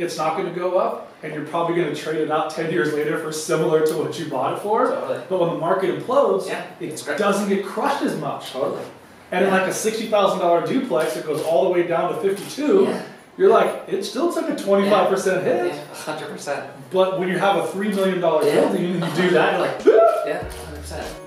it's not going to go up, and you're probably going to trade it out 10 years later for similar to what you bought it for. Totally. But when the market implodes, it doesn't get crushed as much. Totally. And in like a $60,000 duplex, it goes all the way down to 52. Yeah. You're like, it still took a 25% hit. Yeah, 100%. But when you have a $3 million building and you do that, you're like, yeah, 100%.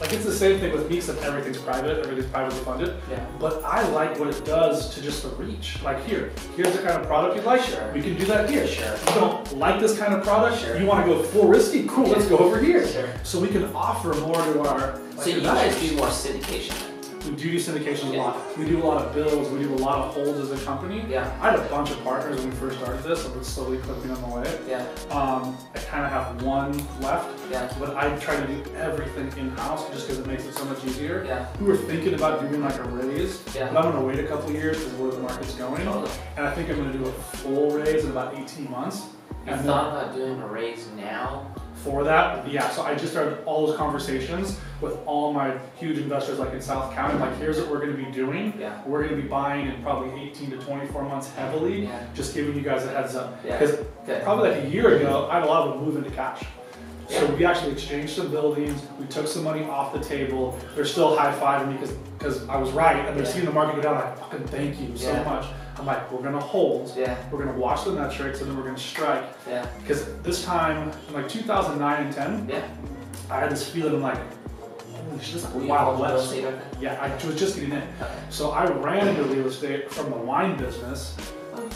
Like it's the same thing with me, except everything's private, everything's privately funded. Yeah. But I like what it does to just the reach. Like here's the kind of product you like. Sure. We can do that here. Sure. You don't like this kind of product. Sure. You want to go full risky. Cool. Let's go over here. Sure. So we can offer more to our. So you guys do more syndication. We do syndication a lot. We do a lot of bills. We do a lot of holds as a company. Yeah. I had a bunch of partners when we first started this, so it's slowly clipping on the way. Yeah. I kind of have one left. Yeah. But I try to do everything in-house just because it makes it so much easier. Yeah. We were thinking about doing like a raise, Yeah. but I'm going to wait a couple of years because where the market's going. Totally. And I think I'm going to do a full raise in about 18 months. You thought about doing a raise now? For that, yeah, so I just started all those conversations with all my huge investors like in South County, like here's what we're going to be doing. Yeah. We're going to be buying in probably 18 to 24 months heavily, just giving you guys a heads up. Because probably like a year ago, I had a lot of them move into cash. So we actually exchanged some buildings, we took some money off the table, they're still high-fiving me because I was right, and they're seeing the market go down, like, fucking thank you so much. I'm like, we're gonna hold, we're gonna watch the metrics, and then we're gonna strike. Because this time, in like 2009 and 10, I had this feeling, I'm like, holy shit, this is like Wild West. Yeah, I was just getting in. So I ran into real estate from the wine business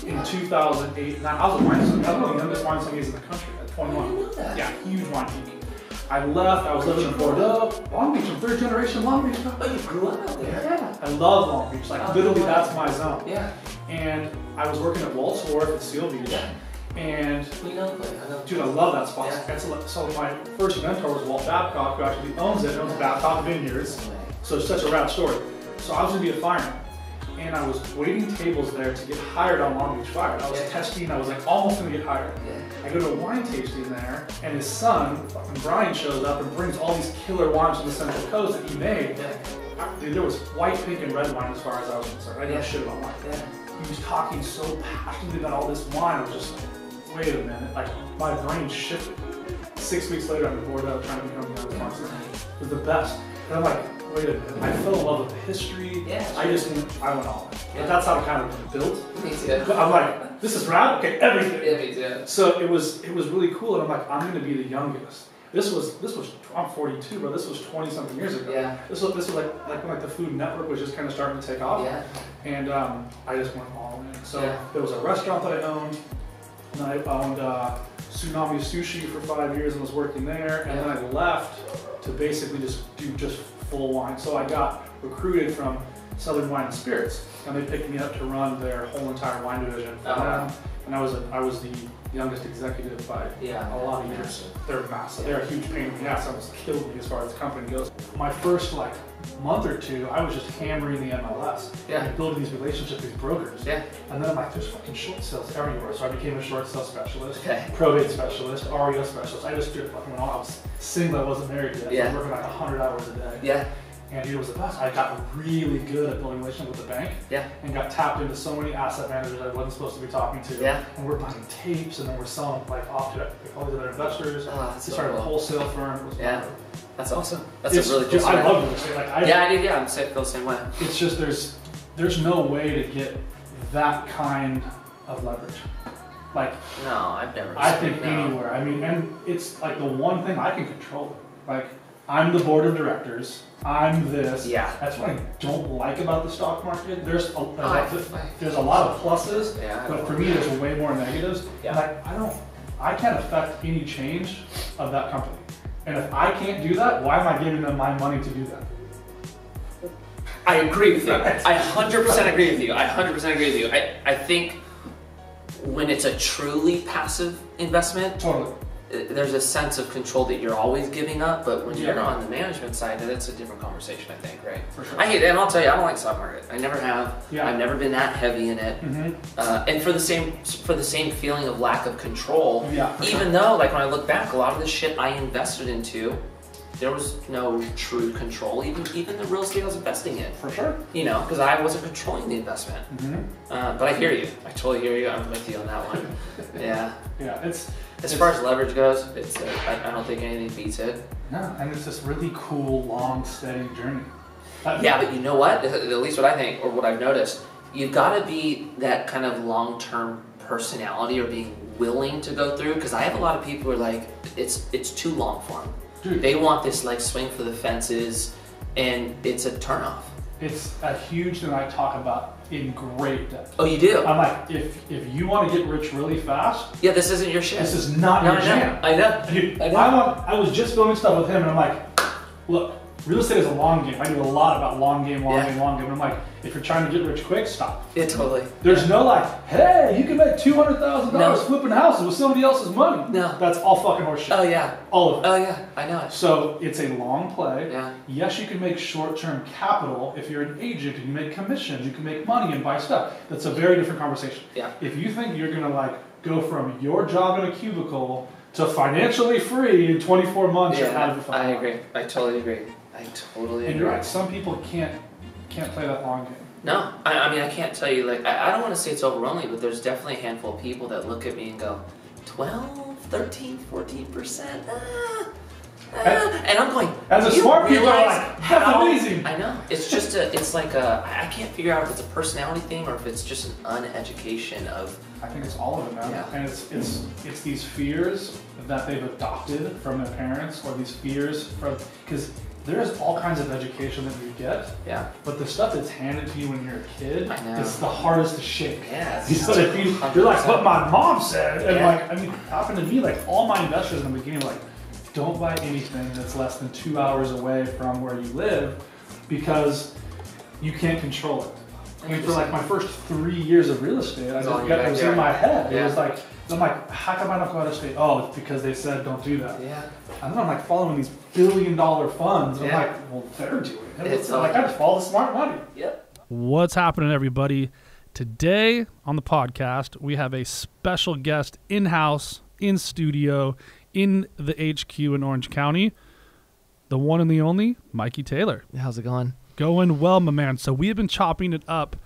in 2008. Now, I was a wine associate. I was one of the youngest wine associates in the country at 21. I didn't know that. Yeah, huge wine peak. I left, I was living in Bordeaux, Long Beach, I'm third generation Long Beach. Oh, you grew up out there? Yeah, I love Long Beach. Like literally that's my zone. Yeah. And I was working at Walt's Wharf at Seal Beach. And dude, I love that spot. So my first mentor was Walt Babcock, who actually owns it, owns Babcock Vineyards. So it's such a rad story. So I was gonna be a fireman. And I was waiting tables there to get hired on Long Beach Fire. I was testing, I was like almost gonna get hired. I go to a wine tasting there, and his son, fucking Brian, shows up and brings all these killer wines from the Central Coast that he made. Dude, there was white, pink, and red wine as far as I was concerned. I didn't know shit about wine. He was talking so passionately about all this wine. I was just like, wait a minute. Like, my brain shifted. 6 weeks later, I'm in Bordeaux trying to become the youngest sponsor. It was the best. And I'm like, wait a minute. I fell in love with the history. I went all in. But that's how it kind of built. Me too. But I'm like, this is rad? Okay, everything. Yeah, me too. So it was really cool, and I'm like, I'm gonna be the youngest. This was I'm 42, but this was 20 something years ago. Yeah. This was like when the Food Network was just kind of starting to take off. Yeah. And I just went all in. So there was a restaurant that I owned, and I owned Tsunami Sushi for 5 years and was working there, and then I left to basically just do just full wine. So I got recruited from Southern Wine and Spirits, and they picked me up to run their whole entire wine division for them. And I was the youngest executive by a lot of years. They're massive. They're a huge pain in the ass. That was killed me as far as the company goes. My first like month or two, I was just hammering the MLS. And building these relationships with these brokers. And then I'm like, there's fucking short sales everywhere. So I became a short sale specialist, probate specialist, REO specialist. I just did fucking when I was single, I wasn't married yet. So I was working like 100 hours a day. And it was the best. I got really good at building relationships with the bank. And got tapped into so many asset managers I wasn't supposed to be talking to. And we're buying tapes, and then we're selling like off to all these other investors. We started a wholesale firm. That's awesome. That's a really cool story. I love it. Like, I do. Yeah, I'm feel the same way. It's just there's no way to get that kind of leverage. Like no, I've never. I think anywhere. I mean, and it's like the one thing I can control. Like I'm the board of directors. I'm this. That's what I don't like about the stock market. There's a lot of pluses, but for me there's way more negatives. And I can't affect any change of that company. And if I can't do that, why am I giving them my money to do that? I agree with you. I 100% agree with you. I 100% agree with you. I think when it's a truly passive investment, there's a sense of control that you're always giving up, but when you're on the management side, that's a different conversation, I think, right? For sure. I hate it, and I'll tell you, I don't like stock market. I never have. I've never been that heavy in it. And for the same feeling of lack of control, even though, like when I look back, a lot of the shit I invested into there was no true control, even the real estate I was investing in. For sure. You know, because I wasn't controlling the investment. But I hear you. I totally hear you. I'm with you on that one. Yeah. Yeah. As far as leverage goes, it's I don't think anything beats it. No, and it's this really cool, long, steady journey. Yeah, but you know what? At least what I think, or what I've noticed, you've got to be that kind of long-term personality or being willing to go through. Because I have a lot of people who are like, it's too long for them. Dude. They want this like swing for the fences, and it's a turnoff. It's a huge thing I talk about in great depth. Oh, you do? I'm like, if you want to get rich really fast, yeah, this isn't your shit. This is not your jam. I know. Dude, I know. I was just filming stuff with him, and I'm like, look, real estate is a long game. I do a lot about long game. And I'm like, if you're trying to get rich quick, stop. Yeah, totally. There's no like, hey, you can make $200,000 flipping houses with somebody else's money. No. That's all fucking horseshit. Oh yeah. All of it. Oh yeah, I know it. So it's a long play. Yeah. Yes, you can make short-term capital if you're an agent and you make commissions. You can make money and buy stuff. That's a very different conversation. Yeah. If you think you're gonna like go from your job in a cubicle to financially free in 24 months, you're out of the fucking I line. agree. I totally agree. And you're right. Some people can't play that long game. No, I mean, I can't tell you, like, I don't want to say it's overwhelming, but there's definitely a handful of people that look at me and go, 12, 13, 14%, and I'm going, as a smart people are like, that's amazing. I know. It's just I can't figure out if it's a personality thing or if it's just an uneducation of. I think it's all of it, man. Yeah. And it's these fears that they've adopted from their parents, or these fears from, because there's all kinds of education that you get. Yeah. But the stuff that's handed to you when you're a kid, I know. it's the hardest to shake. Yeah. You're like, what my mom said. And yeah. like, I mean, it happened to me, like all my investors in the beginning were like, don't buy anything that's less than 2 hours away from where you live because you can't control it. I mean, for like my first 3 years of real estate, it was in my head. Yeah. It was like, I'm like, how come I don't go out of state? Oh, it's because they said don't do that. Yeah. And then I'm like following these billion-dollar funds. I'm like, well, they're doing it. It's like I just follow the smart money. Yep. What's happening, everybody? Today on the podcast, we have a special guest in-house, in studio, in the HQ in Orange County, the one and the only Mikey Taylor. How's it going? Going well, my man. So we have been chopping it up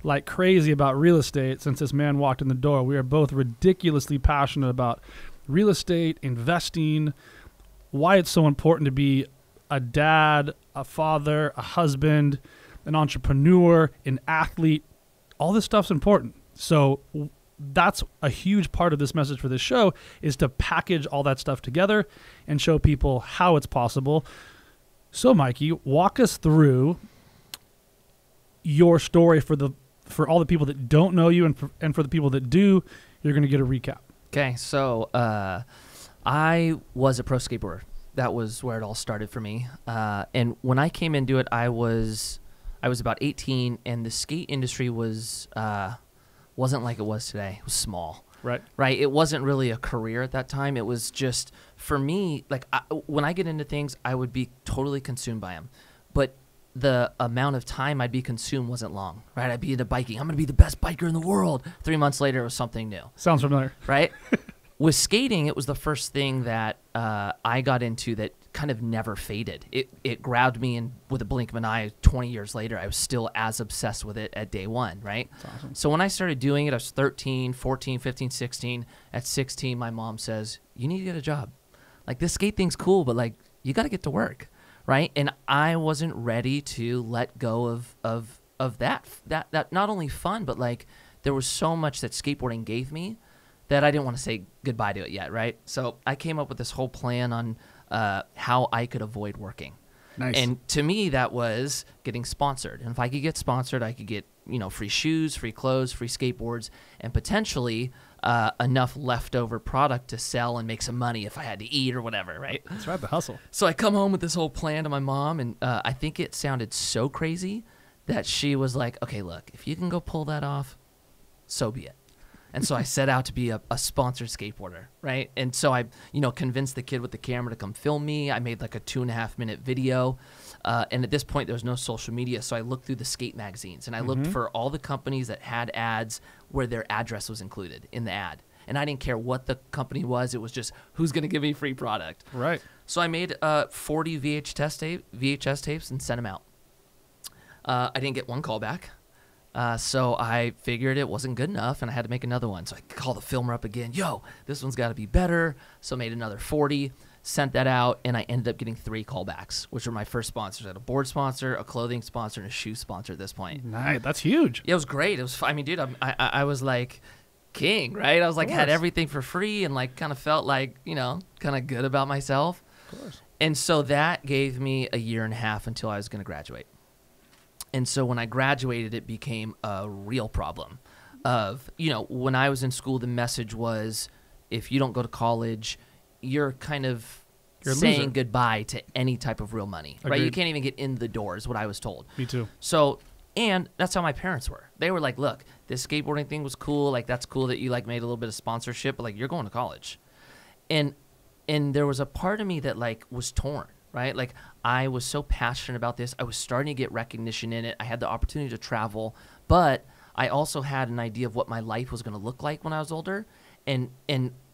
like crazy about real estate since this man walked in the door. We are both ridiculously passionate about real estate, investing, why it's so important to be a dad, a father, a husband, an entrepreneur, an athlete. All this stuff's important. So that's a huge part of this message for this show, is to package all that stuff together and show people how it's possible. So Mikey, walk us through your story for all the people that don't know you, and for the people that do. You're going to get a recap. Okay, so I was a pro skateboarder. That was where it all started for me. And when I came into it, I was about 18, and the skate industry wasn't like it was today. It was small. Right. It wasn't really a career at that time. It was just, for me, like when I get into things, I would be totally consumed by them. But the amount of time I'd be consumed wasn't long, right? I'd be into biking. I'm going to be the best biker in the world. 3 months later, it was something new. Sounds familiar. Right? With skating, it was the first thing that I got into that kind of never faded. It grabbed me, and with a blink of an eye, 20 years later, I was still as obsessed with it at day one, right? That's awesome. So when I started doing it, I was 13, 14, 15, 16. At 16, my mom says, you need to get a job. Like, this skate thing's cool, but, like, you got to get to work, right? And I wasn't ready to let go of that not only fun, but, like, there was so much that skateboarding gave me that I didn't want to say goodbye to it yet, right? So I came up with this whole plan on how I could avoid working. Nice. And to me, that was getting sponsored. And if I could get sponsored, I could get, free shoes, free clothes, free skateboards, and potentially enough leftover product to sell and make some money if I had to eat or whatever, right? That's right, the hustle. So I come home with this whole plan to my mom, and I think it sounded so crazy that she was like, okay, look, if you can go pull that off, so be it. And so I set out to be a sponsored skateboarder, right? And so I, convinced the kid with the camera to come film me. I made like a 2.5-minute video. And at this point, there was no social media. So I looked through the skate magazines, and I looked for all the companies that had ads where their address was included in the ad. And I didn't care what the company was. It was just, who's going to give me free product? Right. So I made 40 VHS tapes and sent them out. I didn't get one call back. So I figured it wasn't good enough, and I had to make another one. So I called the filmer up again. Yo, this one's got to be better. So I made another 40, sent that out, and I ended up getting 3 callbacks, which were my first sponsors. I had a board sponsor, a clothing sponsor, and a shoe sponsor at this point. Nice. That's huge. Yeah, it was great. It was. I mean, dude, I was like king, right? I was like, had everything for free, and like kind of felt like, you know, kind of good about myself. Of course. And so that gave me a year and a half until I was going to graduate. And so when I graduated, it became a real problem of, you know, when I was in school, the message was, if you don't go to college, you're kind of saying goodbye to any type of real money, right? You can't even get in the door is what I was told. Me too. So, and that's how my parents were. They were like, look, this skateboarding thing was cool. Like, that's cool that you like made a little bit of sponsorship, but like, you're going to college. And there was a part of me that like was torn. Right? Like, I was so passionate about this. I was starting to get recognition in it. I had the opportunity to travel, but I also had an idea of what my life was going to look like when I was older. And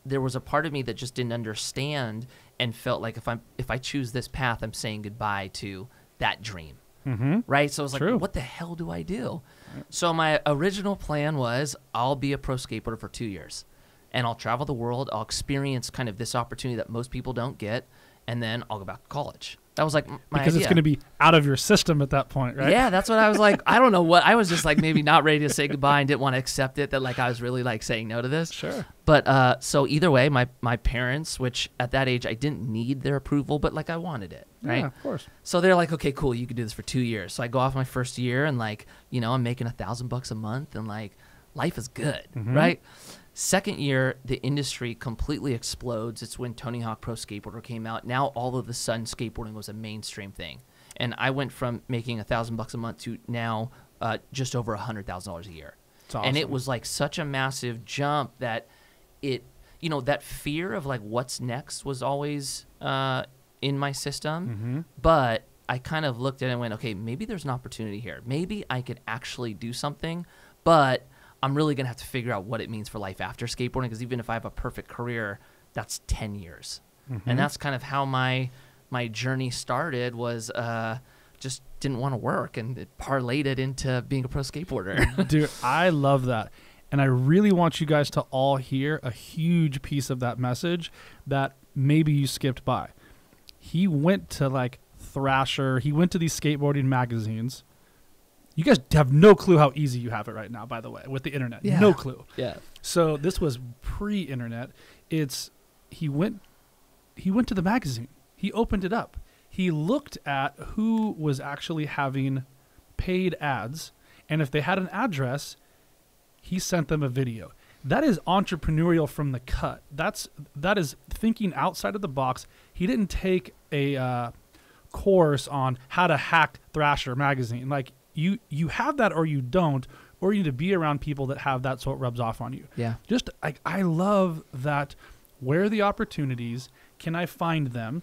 there was a part of me that just didn't understand and felt like if I choose this path, I'm saying goodbye to that dream. Mm-hmm. Right? So I was like, True. what the hell do I do? Right. So my original plan was, I'll be a pro skateboarder for 2 years, and I'll travel the world. I'll experience kind of this opportunity that most people don't get. And then I'll go back to college. That was like my because idea. It's going to be out of your system at that point, right? Yeah, that's what I was like. I don't know what. I was just like maybe not ready to say goodbye and didn't want to accept it, that like I was really like saying no to this. Sure. But so either way, my parents, which at that age I didn't need their approval, but like I wanted it, right? Yeah, of course. So they're like, okay, cool, you can do this for 2 years. So I go off my first year and like, you know, I'm making $1,000 a month and like life is good, right? Second year, the industry completely explodes. It's when Tony Hawk Pro Skateboarder came out. Now, all of a sudden, skateboarding was a mainstream thing. And I went from making $1,000 a month to now just over $100,000 a year. That's awesome. And it was like such a massive jump that it, you know, that fear of like what's next was always in my system. But I kind of looked at it and went, okay, maybe there's an opportunity here. Maybe I could actually do something, but I'm really going to have to figure out what it means for life after skateboarding, because even if I have a perfect career, that's 10 years. And that's kind of how my journey started, was just didn't want to work, and it parlayed it into being a pro skateboarder. Dude, I love that. And I really want you guys to all hear a huge piece of that message that maybe you skipped by. He went to like Thrasher. He went to these skateboarding magazines. You guys have no clue how easy you have it right now, by the way, with the internet. Yeah. No clue. Yeah. So this was pre-internet. He went to the magazine. He opened it up. He looked at who was actually having paid ads, and if they had an address, he sent them a video. That is entrepreneurial from the cut. That is thinking outside of the box. He didn't take a course on how to hack Thrasher magazine. Like, you have that or you don't, or you need to be around people that have that, so it rubs off on you. Yeah. Just like, I love that. Where are the opportunities? Can I find them?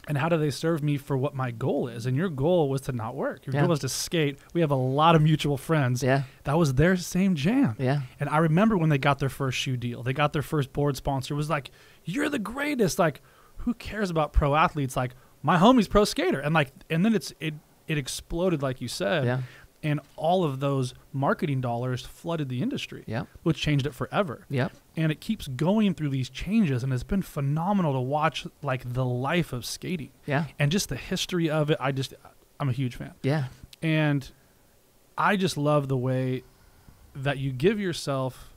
And how do they serve me for what my goal is? And your goal was to not work. Your goal was to skate. We have a lot of mutual friends. Yeah. That was their same jam. Yeah. And I remember when they got their first shoe deal, they got their first board sponsor. It was like, you're the greatest. Like, who cares about pro athletes? Like, my homie's pro skater. And like, and then it exploded, like you said. Yeah. And all of those marketing dollars flooded the industry, which changed it forever. Yep. And it keeps going through these changes, and it's been phenomenal to watch like the life of skating. Yeah. And just the history of it. I'm a huge fan. Yeah. And I just love the way that you give yourself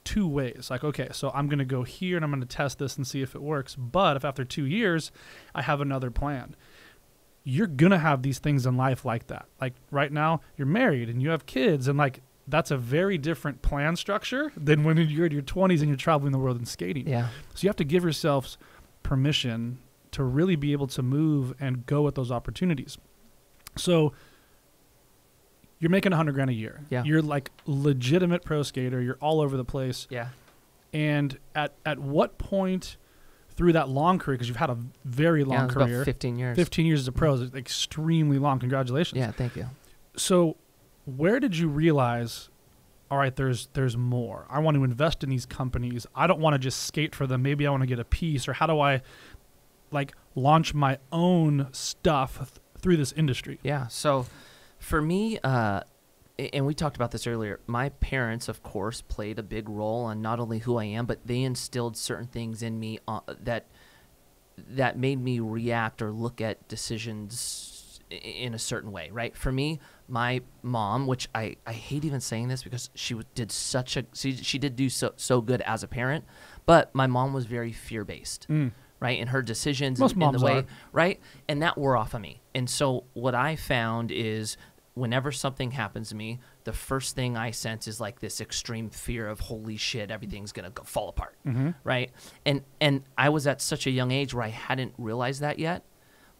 two ways. Like, okay, so I'm going to go here and I'm going to test this and see if it works. But if after 2 years I have another plan, you're going to have these things in life like that. Like right now you're married and you have kids, and like that's a very different plan structure than when you're in your 20s and you're traveling the world and skating. Yeah. So you have to give yourselves permission to really be able to move and go with those opportunities. So you're making $100,000 a year. Yeah. You're like legitimate pro skater. You're all over the place. Yeah. And at what point through that long career, because you've had a very long career, about 15 years. 15 years as a pro is extremely long. Congratulations. Yeah, thank you. So where did you realize all right, there's more. I want to invest in these companies. I don't want to just skate for them. Maybe I want to get a piece, or how do I like launch my own stuff through this industry? Yeah. So for me, and we talked about this earlier, my parents, of course, played a big role on not only who I am, but they instilled certain things in me that made me react or look at decisions in a certain way, right? For me, my mom, which I hate even saying this because she did so good as a parent, but my mom was very fear-based, right? In her decisions, Most in moms the way, are. right? And that wore off of me. And so what I found is whenever something happens to me, the first thing I sense is like this extreme fear of, holy shit, everything's going to fall apart, right? And I was at such a young age where I hadn't realized that yet,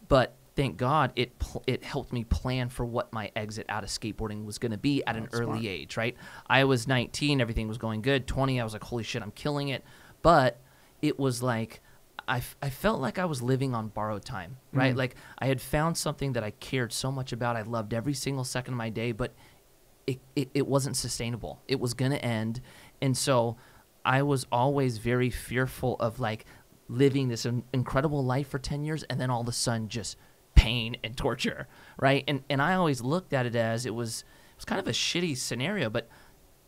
but thank God it helped me plan for what my exit out of skateboarding was going to be at an early age, right? I was 19, everything was going good. 20, I was like, holy shit, I'm killing it. But it was like, I felt like I was living on borrowed time, right? Like I had found something that I cared so much about. I loved every single second of my day, but it wasn't sustainable. It was going to end. And so I was always very fearful of like living this incredible life for 10 years and then all of a sudden just pain and torture, right? And I always looked at it as it was kind of a shitty scenario, but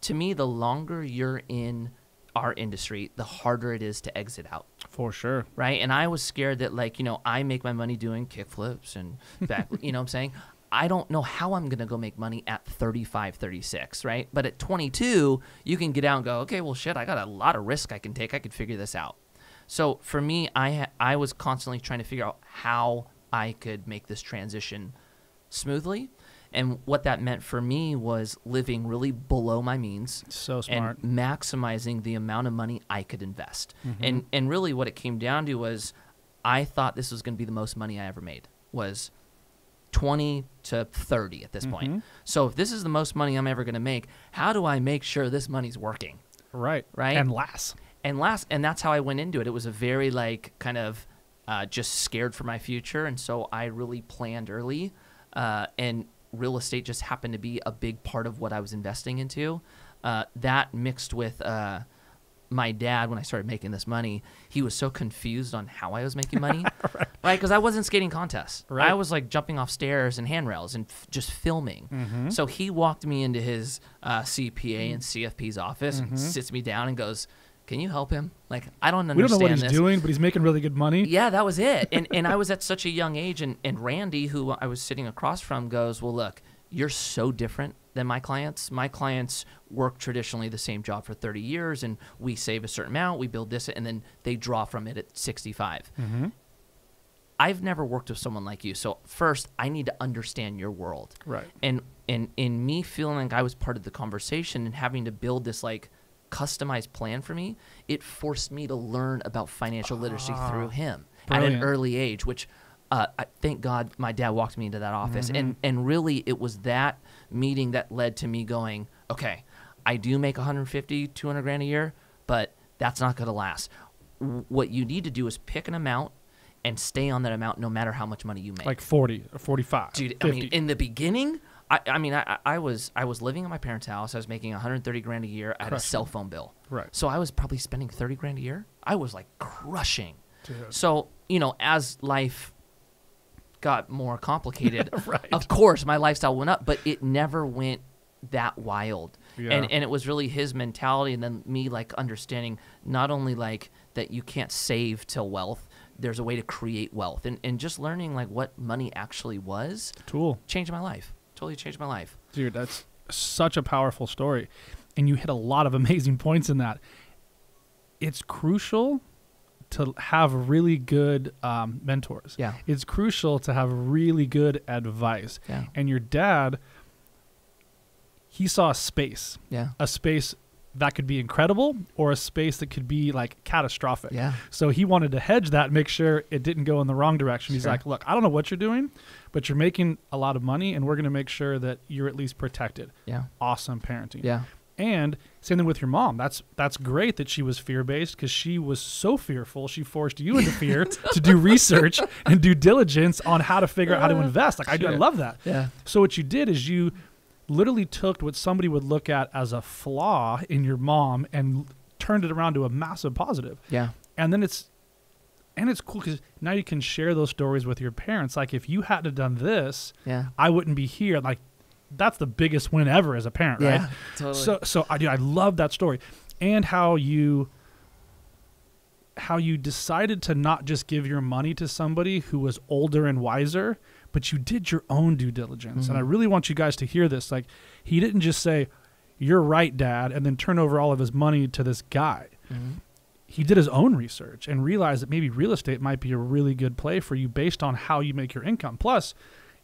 to me, the longer you're in our industry, the harder it is to exit out. For sure. Right? And I was scared that like, I make my money doing kickflips and back, you know what I'm saying? I don't know how I'm going to go make money at 35, 36, right? But at 22, you can get out and go, okay, well, shit, I got a lot of risk I can take. I could figure this out. So for me, I was constantly trying to figure out how I could make this transition smoothly. And what that meant for me was living really below my means. So smart. And maximizing the amount of money I could invest. And really what it came down to was I thought this was going to be the most money I ever made, was 20 to 30 at this point. So if this is the most money I'm ever going to make, how do I make sure this money's working? Right. Right. And last. And that's how I went into it. It was a very like kind of just scared for my future. And so I really planned early, and real estate just happened to be a big part of what I was investing into. That mixed with my dad, when I started making this money, he was so confused on how I was making money, right? Because I wasn't skating contests. Right. I was like jumping off stairs and handrails and just filming. So he walked me into his CPA and CFP's office, and sits me down and goes, can you help him? Like, I don't understand this. We don't know what he's doing, but he's making really good money. Yeah, that was it. And I was at such a young age, and Randy, who I was sitting across from, goes, well, look, you're so different than my clients. My clients work traditionally the same job for 30 years, and we save a certain amount, we build this, and then they draw from it at 65. I've never worked with someone like you. So first, I need to understand your world. Right. And in me feeling like I was part of the conversation and having to build this, like, customized plan for me, it forced me to learn about financial literacy through him at an early age, which thank God my dad walked me into that office. And really it was that meeting that led to me going, okay, I do make 150, 200 grand a year, but that's not going to last. What you need to do is pick an amount and stay on that amount no matter how much money you make. Like 40 or 45. Dude, 50. I mean, in the beginning, I was living at my parents' house. I was making 130 grand a year. I had a cell phone bill. Right. So I was probably spending 30 grand a year. I was like crushing. Dude. So, as life got more complicated, Right. of course my lifestyle went up, but it never went that wild. Yeah. And it was really his mentality, and then me like understanding not only like that you can't save till wealth, there's a way to create wealth, and just learning like what money actually was. Tool. Changed my life. Totally changed my life. Dude, that's such a powerful story. And you hit a lot of amazing points in that. It's crucial to have really good mentors. Yeah. It's crucial to have really good advice. Yeah. And your dad, he saw a space. Yeah. A space that could be incredible or a space that could be like catastrophic. Yeah. So he wanted to hedge that and make sure it didn't go in the wrong direction. He's Sure. like, look, I don't know what you're doing, but you're making a lot of money and we're going to make sure that you're at least protected. Yeah. Awesome parenting. Yeah. And same thing with your mom. That's great that she was fear-based because she was so fearful. She forced you into fear to do research and due diligence on how to figure out how to invest. Like I love that. Yeah. So what you did is you literally took what somebody would look at as a flaw in your mom and turned it around to a massive positive. Yeah. And then it's cool because now you can share those stories with your parents. Like, if you hadn't have done this, I wouldn't be here. Like, that's the biggest win ever as a parent, right? Yeah, totally. So I love that story. And how you decided to not just give your money to somebody who was older and wiser, but you did your own due diligence. And I really want you guys to hear this. Like, he didn't just say, "You're right, Dad," and then turn over all of his money to this guy. He did his own research and realized that maybe real estate might be a really good play for you based on how you make your income. Plus,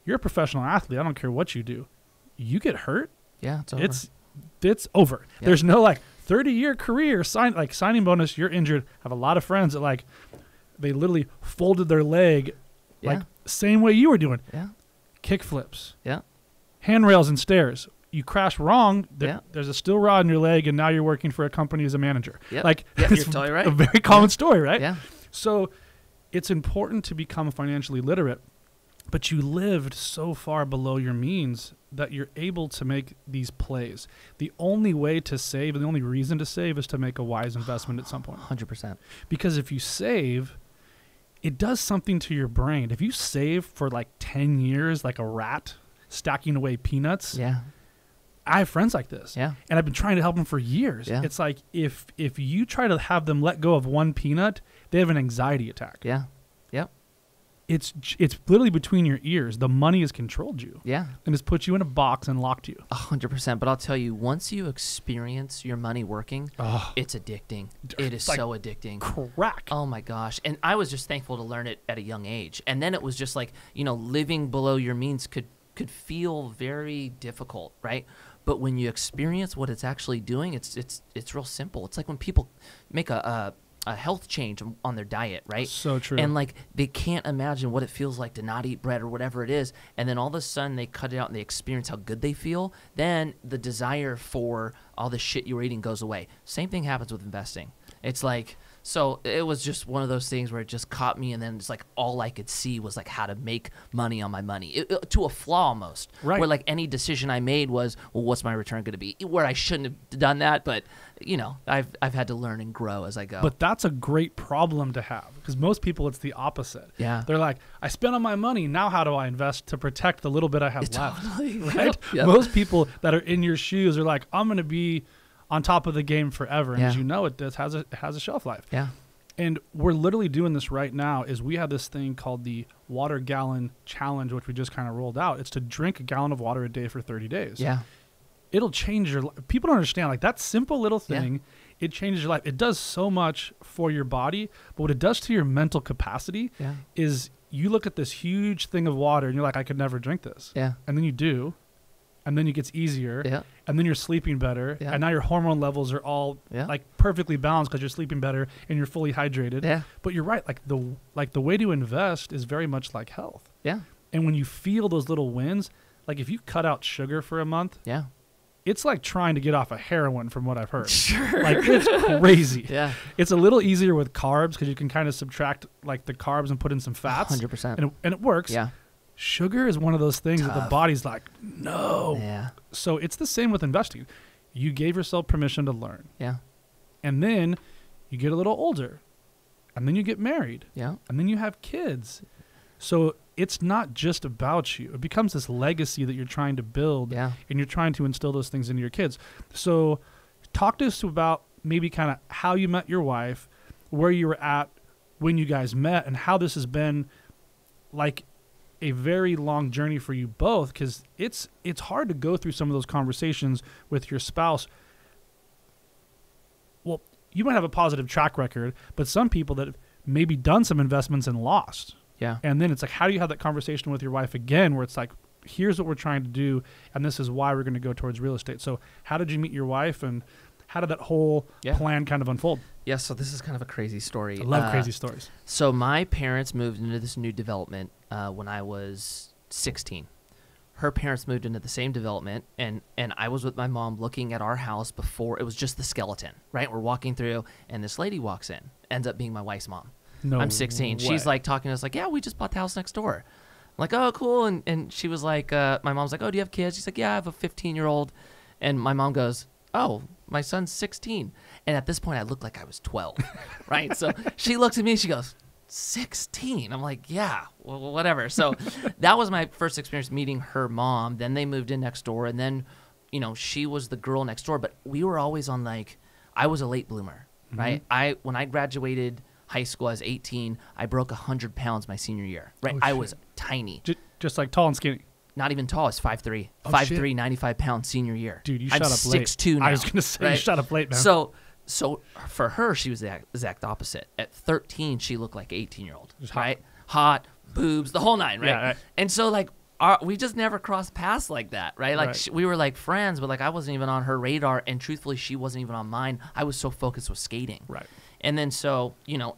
you're a professional athlete. I don't care what you do. You get hurt, it's over. It's over. Yeah. There's no 30-year career signing bonus. You're injured. I have a lot of friends that they literally folded their leg same way you were doing. Yeah. Kick flips. Yeah. Handrails and stairs. You crash wrong. Yeah. There's a steel rod in your leg, and now you're working for a company as a manager. Yep. You're totally right. A very common story, right? Yeah. So it's important to become financially literate, but you lived so far below your means that you're able to make these plays. The only way to save and the only reason to save is to make a wise investment at some point. 100%. Because if you save, it does something to your brain. If you save for 10 years like a rat stacking away peanuts, I have friends like this. Yeah. And I've been trying to help them for years. Yeah. It's like if you try to have them let go of one peanut, they have an anxiety attack. Yeah. Yep. It's literally between your ears. The money has controlled you. Yeah. And it's put you in a box and locked you. 100%. But I'll tell you, once you experience your money working, it's addicting. It is so addicting. Crack. Oh my gosh. And I was just thankful to learn it at a young age. And then it was just living below your means could feel very difficult, right? But when you experience what it's actually doing, it's real simple. It's like when people make a health change on their diet, right? So true. And they can't imagine what it feels like to not eat bread or whatever it is. And then all of a sudden they cut it out and they experience how good they feel. Then the desire for all the shit you were eating goes away. Same thing happens with investing. It's so it was just one of those things where it just caught me, and then it's all I could see was how to make money on my money to a flaw almost. Right. Where any decision I made was, well, what's my return going to be? Where I shouldn't have done that, but I've had to learn and grow as I go. But that's a great problem to have, because most people, it's the opposite. Yeah. They're like, I spent all my money. Now how do I invest to protect the little bit I have left? Totally. Right? Yep. Most people that are in your shoes are like, I'm going to be on top of the game forever. And Yeah. as you know, it has a shelf life. Yeah. And we're literally doing this right now. Is we have this thing called the water gallon challenge, which we just kind of rolled out. It's to drink a gallon of water a day for 30 days. Yeah. It'll change your life. People don't understand, that simple little thing, it changes your life. It does so much for your body, but what it does to your mental capacity is you look at this huge thing of water and you're like, I could never drink this. Yeah. And then you do. And then it gets easier. Yeah. And then you're sleeping better. Yeah. And now your hormone levels are all perfectly balanced because you're sleeping better and you're fully hydrated. Yeah. But you're right. The way to invest is very much like health. Yeah. And when you feel those little wins, if you cut out sugar for a month, it's like trying to get off of heroin, from what I've heard. Sure. It's crazy. Yeah. It's a little easier with carbs because you can kind of subtract the carbs and put in some fats. 100%. And it works. Yeah. Sugar is one of those things that the body's like, no. Yeah. So it's the same with investing. You gave yourself permission to learn. Yeah. And then you get a little older. And then you get married. Yeah. And then you have kids. So it's not just about you. It becomes this legacy that you're trying to build. Yeah. And you're trying to instill those things into your kids. So talk to us about maybe kind of how you met your wife, where you were at when you guys met, and how this has been a very long journey for you both, because it's hard to go through some of those conversations with your spouse. Well, you might have a positive track record, but some people that have maybe done some investments and lost. Yeah. And then it's how do you have that conversation with your wife again, where it's here's what we're trying to do, and this is why we're going to go towards real estate. So how did you meet your wife, and how did that whole plan kind of unfold? Yeah, so this is kind of a crazy story. I love crazy stories. So my parents moved into this new development when I was 16. Her parents moved into the same development, and I was with my mom looking at our house before. It was just the skeleton, right? We're walking through, and this lady walks in, ends up being my wife's mom. No I'm 16. way. She's talking to us yeah, we just bought the house next door. like, oh, cool. And she was like, my mom's like, oh, do you have kids? She's like, yeah, I have a 15-year-old. And my mom goes, oh, my son's 16. And at this point, I looked like I was 12, right? So she looks at me and she goes, 16? I'm like, yeah, well, whatever. So that was my first experience meeting her mom. Then they moved in next door. And then, you know, she was the girl next door. But we were always on, like, I was a late bloomer, right? When I graduated high school, I was 18. I broke 100 pounds my senior year, right? I was tiny. Just like tall and skinny. Not even tall. I was 5'3", 5'3", 95 pounds senior year. Dude, you shut up late. I'm 6'2" now. I was going to say, right? you shut up late, man. So for her, she was the exact opposite. At 13, she looked like an 18-year-old, right? Hot. Hot, boobs, the whole nine, right? Yeah, right. And so, like, we just never crossed paths like that, right? Like, we were, like, friends, but, like, I wasn't even on her radar, and truthfully, she wasn't even on mine. I was so focused with skating. Right. And then so, you know,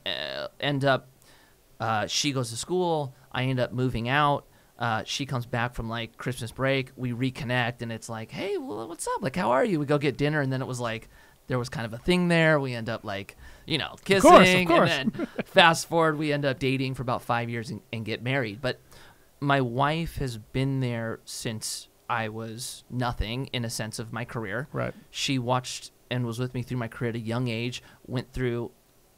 she goes to school. I end up moving out. She comes back from, like, Christmas break. We reconnect, and it's like, hey, well, what's up? Like, how are you? We go get dinner, and then it was like, there was kind of a thing there. We end up, like, you know, kissing. Of course. And then fast forward, we end up dating for about 5 years and get married. But my wife has been there since I was nothing in a sense of my career. Right. She watched and was with me through my career at a young age, went through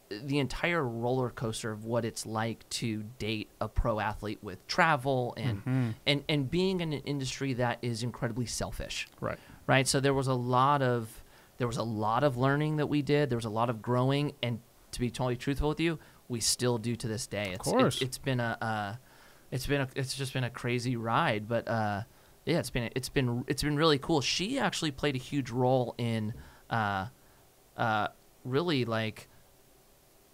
the entire roller coaster of what it's like to date a pro athlete with travel and being in an industry that is incredibly selfish. Right. Right. So there was a lot of learning that we did. There was a lot of growing, and to be totally truthful with you, we still do to this day. Of course. It's just been a crazy ride, but yeah, it's been really cool. She actually played a huge role in really, like,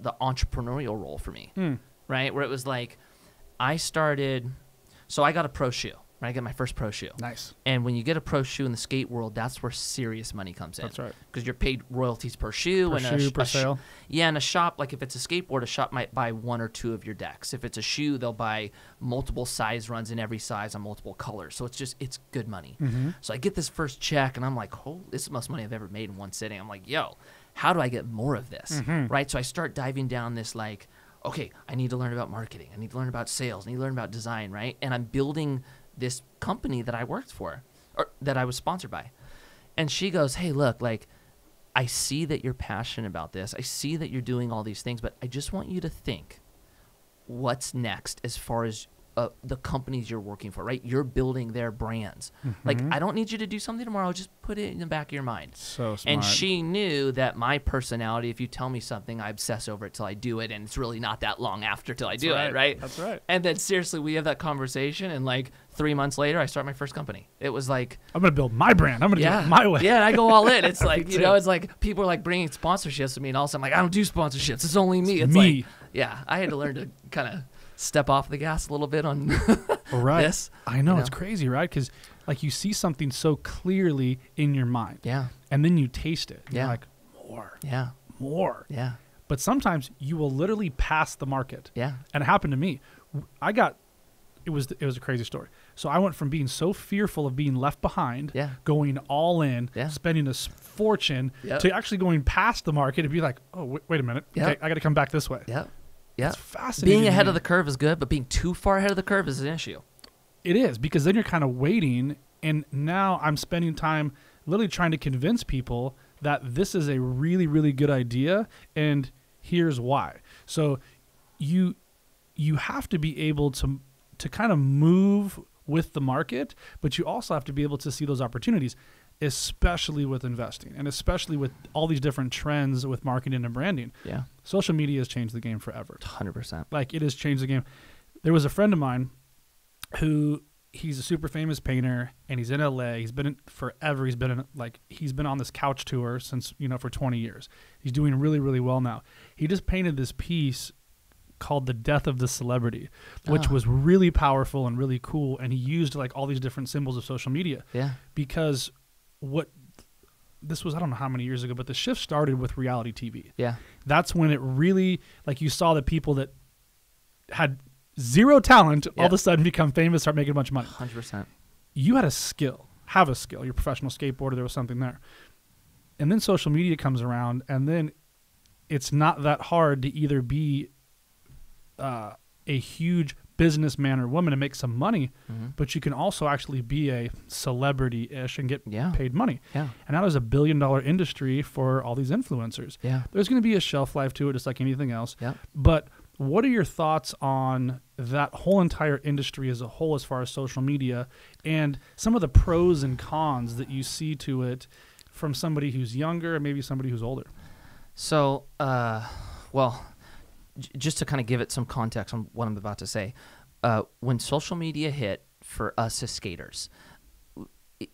the entrepreneurial role for me, right? Where it was like, I got a pro shoe, right? I got my first pro shoe. Nice. And when you get a pro shoe in the skate world, that's where serious money comes in. That's right. Because you're paid royalties per shoe. Per sale. Yeah, and a shop, like if it's a skateboard, a shop might buy one or two of your decks. If it's a shoe, they'll buy multiple size runs in every size on multiple colors. So it's good money. So I get this first check, and I'm like, oh, this is the most money I've ever made in one sitting. I'm like, yo, how do I get more of this, right? So I start diving down this, like, okay, I need to learn about marketing. I need to learn about sales. I need to learn about design, right? And I'm building this company that I worked for, or that I was sponsored by. And she goes, hey, look, like, I see that you're passionate about this. I see that you're doing all these things, but I just want you to think what's next as far as the companies you're working for, right? You're building their brands. Like, I don't need you to do something tomorrow. Just put it in the back of your mind. So smart. And she knew that my personality, if you tell me something, I obsess over it till I do it, and it's really not that long after till I do it, right? That's right. And then seriously, we have that conversation, and like 3 months later, I start my first company. It was like, I'm going to build my brand. I'm going to do it my way. Yeah, and I go all in. It's like, you know, it's like people are like bringing sponsorships to me, and all of a sudden I'm like, I don't do sponsorships. It's only me. It's me. Like, yeah, I had to learn to kind of step off the gas a little bit on this. I know, it's crazy, right? Because like you see something so clearly in your mind. Yeah. And then you taste it. Yeah. You're like, more. Yeah. More. Yeah. But sometimes you will literally pass the market. Yeah. And it happened to me. It was a crazy story. So I went from being so fearful of being left behind, going all in, spending a fortune, to actually going past the market and be like, oh, wait a minute. Okay, I got to come back this way. Yeah. Yeah. It's fascinating. Being ahead of the curve is good, but being too far ahead of the curve is an issue. It is, because then you're kind of waiting, and now I'm spending time literally trying to convince people that this is a really, really good idea, and here's why. So you have to be able to kind of move with the market, but you also have to be able to see those opportunities, especially with investing and especially with all these different trends with marketing and branding. Yeah. Social media has changed the game forever. 100%. Like, it has changed the game. There was a friend of mine who, he's a super famous painter, and he's in LA. He's been in forever. He's been on this couch tour since, for 20 years. He's doing really, really well now. He just painted this piece called The Death of the Celebrity, which was really powerful and really cool. And he used like all these different symbols of social media. Yeah. Because this was, I don't know how many years ago, but the shift started with reality TV. Yeah. That's when it really, like, you saw the people that had zero talent all of a sudden become famous, start making a bunch of money. 100%. You had have a skill. You're a professional skateboarder. There was something there. And then social media comes around, and then it's not that hard to either be a huge businessman or woman and make some money, but you can also actually be a celebrity-ish and get paid money. Yeah. And now there's $1 billion industry for all these influencers. Yeah. There's going to be a shelf life to it, just like anything else. Yeah. But what are your thoughts on that whole entire industry as a whole as far as social media and some of the pros and cons that you see to it from somebody who's younger and maybe somebody who's older? So, well, just to kind of give it some context on what I'm about to say, when social media hit for us as skaters,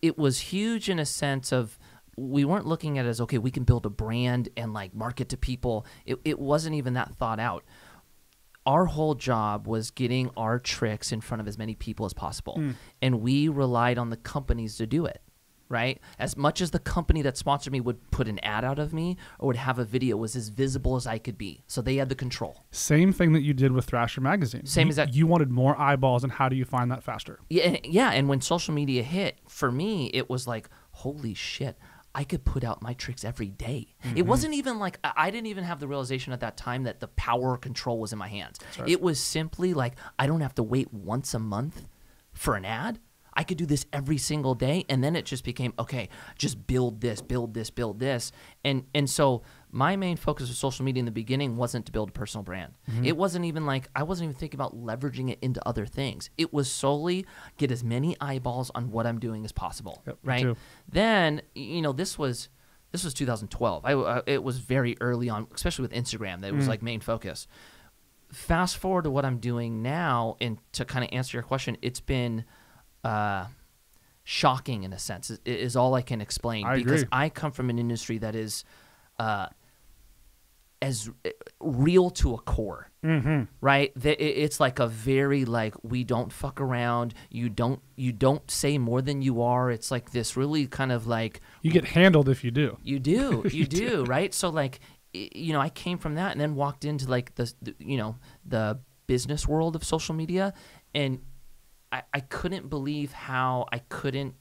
it was huge in a sense of we weren't looking at it as, okay, we can build a brand and like market to people. It wasn't even that thought out. Our whole job was getting our tricks in front of as many people as possible. And we relied on the companies to do it, right? As much as the company that sponsored me would put an ad out of me or would have a video was as visible as I could be. So they had the control. Same thing that you did with Thrasher Magazine. Same as that. You wanted more eyeballs, and how do you find that faster? Yeah. And when social media hit, for me, it was like, holy shit, I could put out my tricks every day. It wasn't even like, I didn't even have the realization at that time that the power or control was in my hands. Right. It was simply like, I don't have to wait once a month for an ad. I could do this every single day. And then it just became, okay, just build this, build this, build this. And so my main focus of social media in the beginning wasn't to build a personal brand. It wasn't even like, I wasn't even thinking about leveraging it into other things. It was solely get as many eyeballs on what I'm doing as possible, right? Then, you know, this was 2012. It was very early on, especially with Instagram, that it was like main focus. Fast forward to what I'm doing now, and to kind of answer your question, it's been shocking in a sense is all I can explain. Because I come from an industry that is as real to a core, right? It's like a very like, we don't fuck around. You don't say more than you are. It's like this really kind of like, you get handled if you do. You do, right? So like, you know, I came from that and then walked into like the business world of social media, and I couldn't believe how I couldn't.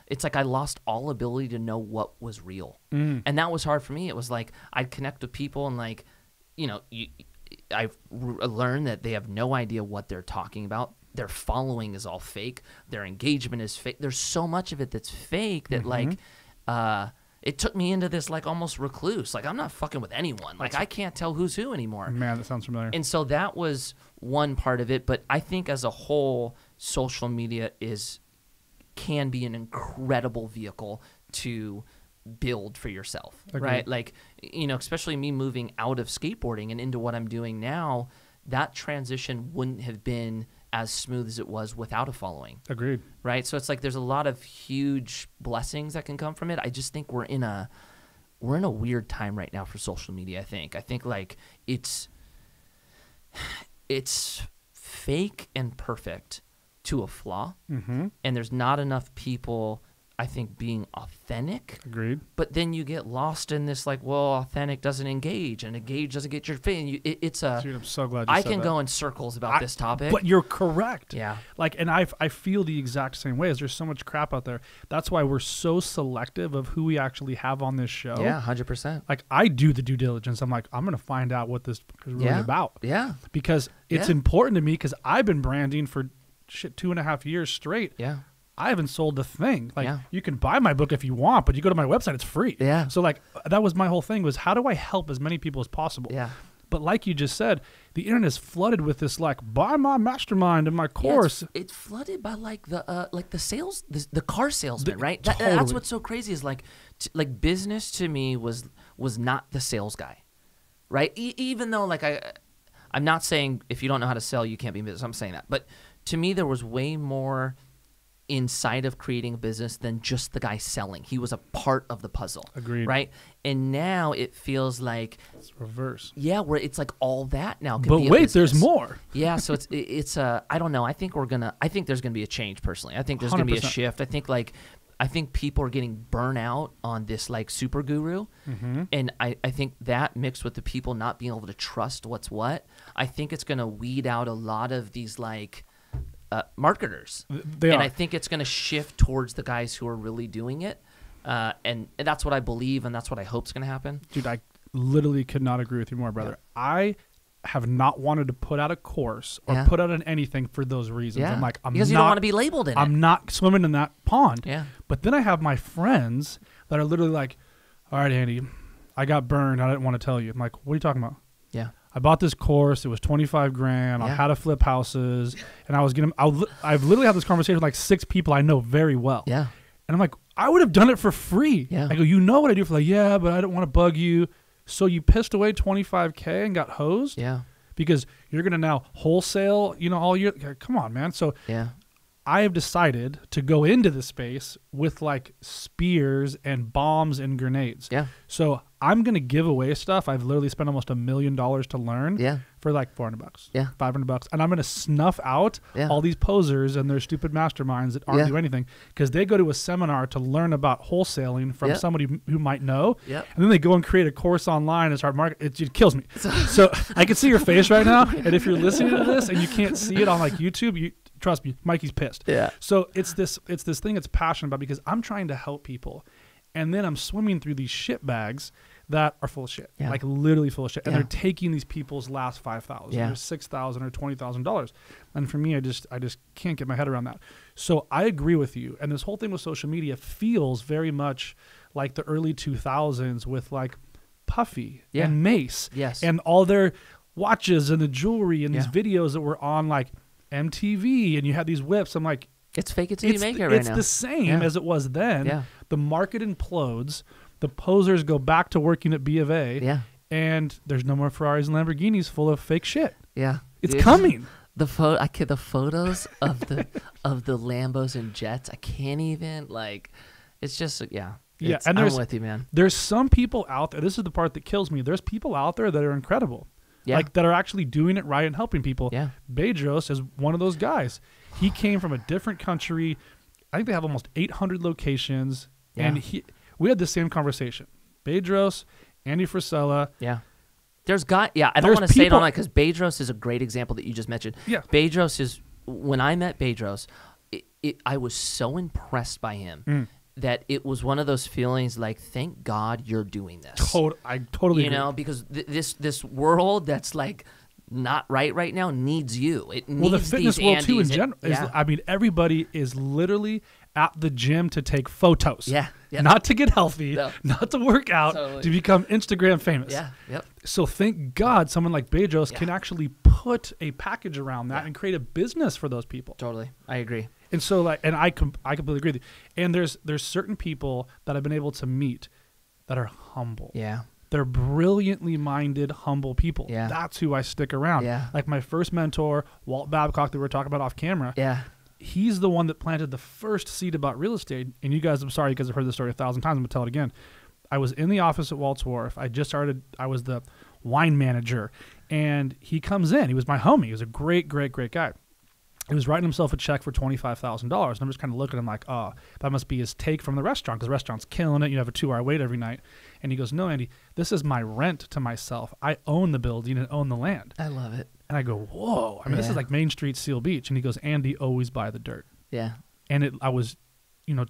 It's like I lost all ability to know what was real. And that was hard for me. It was like I'd connect with people and like, you know, I've learned that they have no idea what they're talking about. Their following is all fake. Their engagement is fake. There's so much of it that's fake that like it took me into this like almost recluse. Like I'm not fucking with anyone. Like I can't tell who's who anymore. Man, that sounds familiar. And so that was one part of it. But I think as a whole, social media can be an incredible vehicle to build for yourself. Agreed. Right? Like, you know, especially me moving out of skateboarding and into what I'm doing now, that transition wouldn't have been as smooth as it was without a following. Agreed. Right? So it's like there's a lot of huge blessings that can come from it. I just think we're in a weird time right now for social media, I think like it's fake and perfect to a flaw, and there's not enough people, I think, being authentic. Agreed. But then you get lost in this like, well, authentic doesn't engage, and engage doesn't get your thing. It's a. Dude, I'm so glad you I said can that. go in circles about this topic. But you're correct. Yeah. Like, and I feel the exact same way. As there's so much crap out there. That's why we're so selective of who we actually have on this show. Yeah, 100%. Like, I do the due diligence. I'm like, I'm gonna find out what this is really about. Yeah. Because it's important to me, because I've been branding for 2.5 years straight. Yeah. I haven't sold a thing. Like, you can buy my book if you want, but you go to my website, it's free. Yeah. So like, that was my whole thing, was how do I help as many people as possible? Yeah. But like you just said, the internet is flooded with this, like, buy my mastermind and my course. Yeah, it's flooded by like the sales, the car salesman, right? Totally. That's what's so crazy is like like business to me was not the sales guy, right? Even though like I'm not saying if you don't know how to sell, you can't be in business. I'm saying that, but to me there was way more inside of creating a business than just the guy selling. He was a part of the puzzle. Agreed. Right? And now it feels like It's reverse. Yeah, where it's like all that now can But be a wait, business. there's more. Yeah, so it's I don't know. I think there's gonna be a change personally. I think there's gonna be a 100%. shift. I think people are getting burnt out on this like super guru, and I think that mixed with the people not being able to trust what's what, I think it's gonna weed out a lot of these like marketers. They and are. I think it's gonna shift towards the guys who are really doing it, and that's what I believe, and that's what I hope is gonna happen. Dude, I literally could not agree with you more, brother. Yeah. have not wanted to put out a course or Yeah. put out an anything for those reasons. Yeah. I'm like, because you don't want to be labeled in it. I'm not swimming in that pond. Yeah. But then I have my friends that are literally like, all right, Andy, I got burned. I didn't want to tell you. I'm like, what are you talking about? Yeah. I bought this course. It was 25 grand on Yeah. how to flip houses. And I've literally had this conversation with like 6 people I know very well. Yeah. And I'm like, I would have done it for free. Yeah. I go, you know what I do for like, yeah, but I don't want to bug you. So you pissed away 25K and got hosed Yeah. because you're going to now wholesale, all year. Come on, man. So Yeah. I have decided to go into this space with like spears and bombs and grenades. Yeah. So I'm going to give away stuff. I've literally spent almost $1 million to learn Yeah. for like $400, Yeah. $500. And I'm going to snuff out Yeah. all these posers and their stupid masterminds that aren't Yeah. doing anything because they go to a seminar to learn about wholesaling from Yeah. somebody who might know. Yep. And then they go and create a course online and start marketing. It kills me. So I can see your face right now. And if you're listening to this and you can't see it on like YouTube, trust me, Mikey's pissed. Yeah. So it's this thing it's passionate about because I'm trying to help people. And then I'm swimming through these shit bags that are full of shit, Yeah. like literally full of shit. And Yeah. they're taking these people's last $5,000 Yeah. or $6,000 or $20,000. And for me, I just can't get my head around that. So I agree with you. And this whole thing with social media feels very much like the early 2000s with like Puffy Yeah. and Mace Yes. and all their watches and the jewelry and these Yeah. videos that were on like MTV and you had these whips. I'm like, It's fake it till you make it right it's now. the same Yeah. as it was then. Yeah. The market implodes. The posers go back to working at B of A. Yeah. And there's no more Ferraris and Lamborghinis full of fake shit. Yeah. It's Dude. coming. The photos of the Lambos and jets, I can't even like. It's just Yeah, It's, and I'm there's- with you, man. There's some people out there. This is the part that kills me. There's people out there that are incredible. Yeah. Like that are actually doing it right and helping people. Yeah. Bedros is one of those guys. He came from a different country. I think they have almost 800 locations. Yeah. And we had the same conversation. Bedros, Andy Frisella. Yeah. There's I don't There's want to say it people- online because Bedros is a great example that you just mentioned. Yeah. Bedros is, when I met Bedros, I was so impressed by him that it was one of those feelings like, thank God you're doing this. I totally You agree. know, because this world that's like not right now needs you. It needs Well, the fitness these world too in Andys. general. I mean, everybody is literally at the gym to take photos. Yeah, yeah. Not to get healthy, No. not to work out, Totally. to become Instagram famous. Yeah, yep. So thank God someone like Bedros can actually put a package around that and create a business for those people. Totally. I agree. And so I completely agree with you. And there's certain people that I've been able to meet that are humble. Yeah. They're brilliantly minded, humble people. Yeah. That's who I stick around. Yeah. Like my first mentor, Walt Babcock, that we were talking about off camera. Yeah. He's the one that planted the first seed about real estate. And you guys, I'm sorry, you guys have heard this story 1,000 times. I'm going to tell it again. I was in the office at Walt's Wharf. I was the wine manager. And he comes in. He was my homie. He was a great, great, great guy. He was writing himself a check for $25,000. And I'm just kind of looking at him like, oh, that must be his take from the restaurant because the restaurant's killing it. You have a 2-hour wait every night. And he goes, no, Andy, this is my rent to myself. I own the building and own the land. I love it. And I go, whoa. I mean, this Yeah. is like Main Street, Seal Beach. And he goes, Andy, always buy the dirt. Yeah. And I was,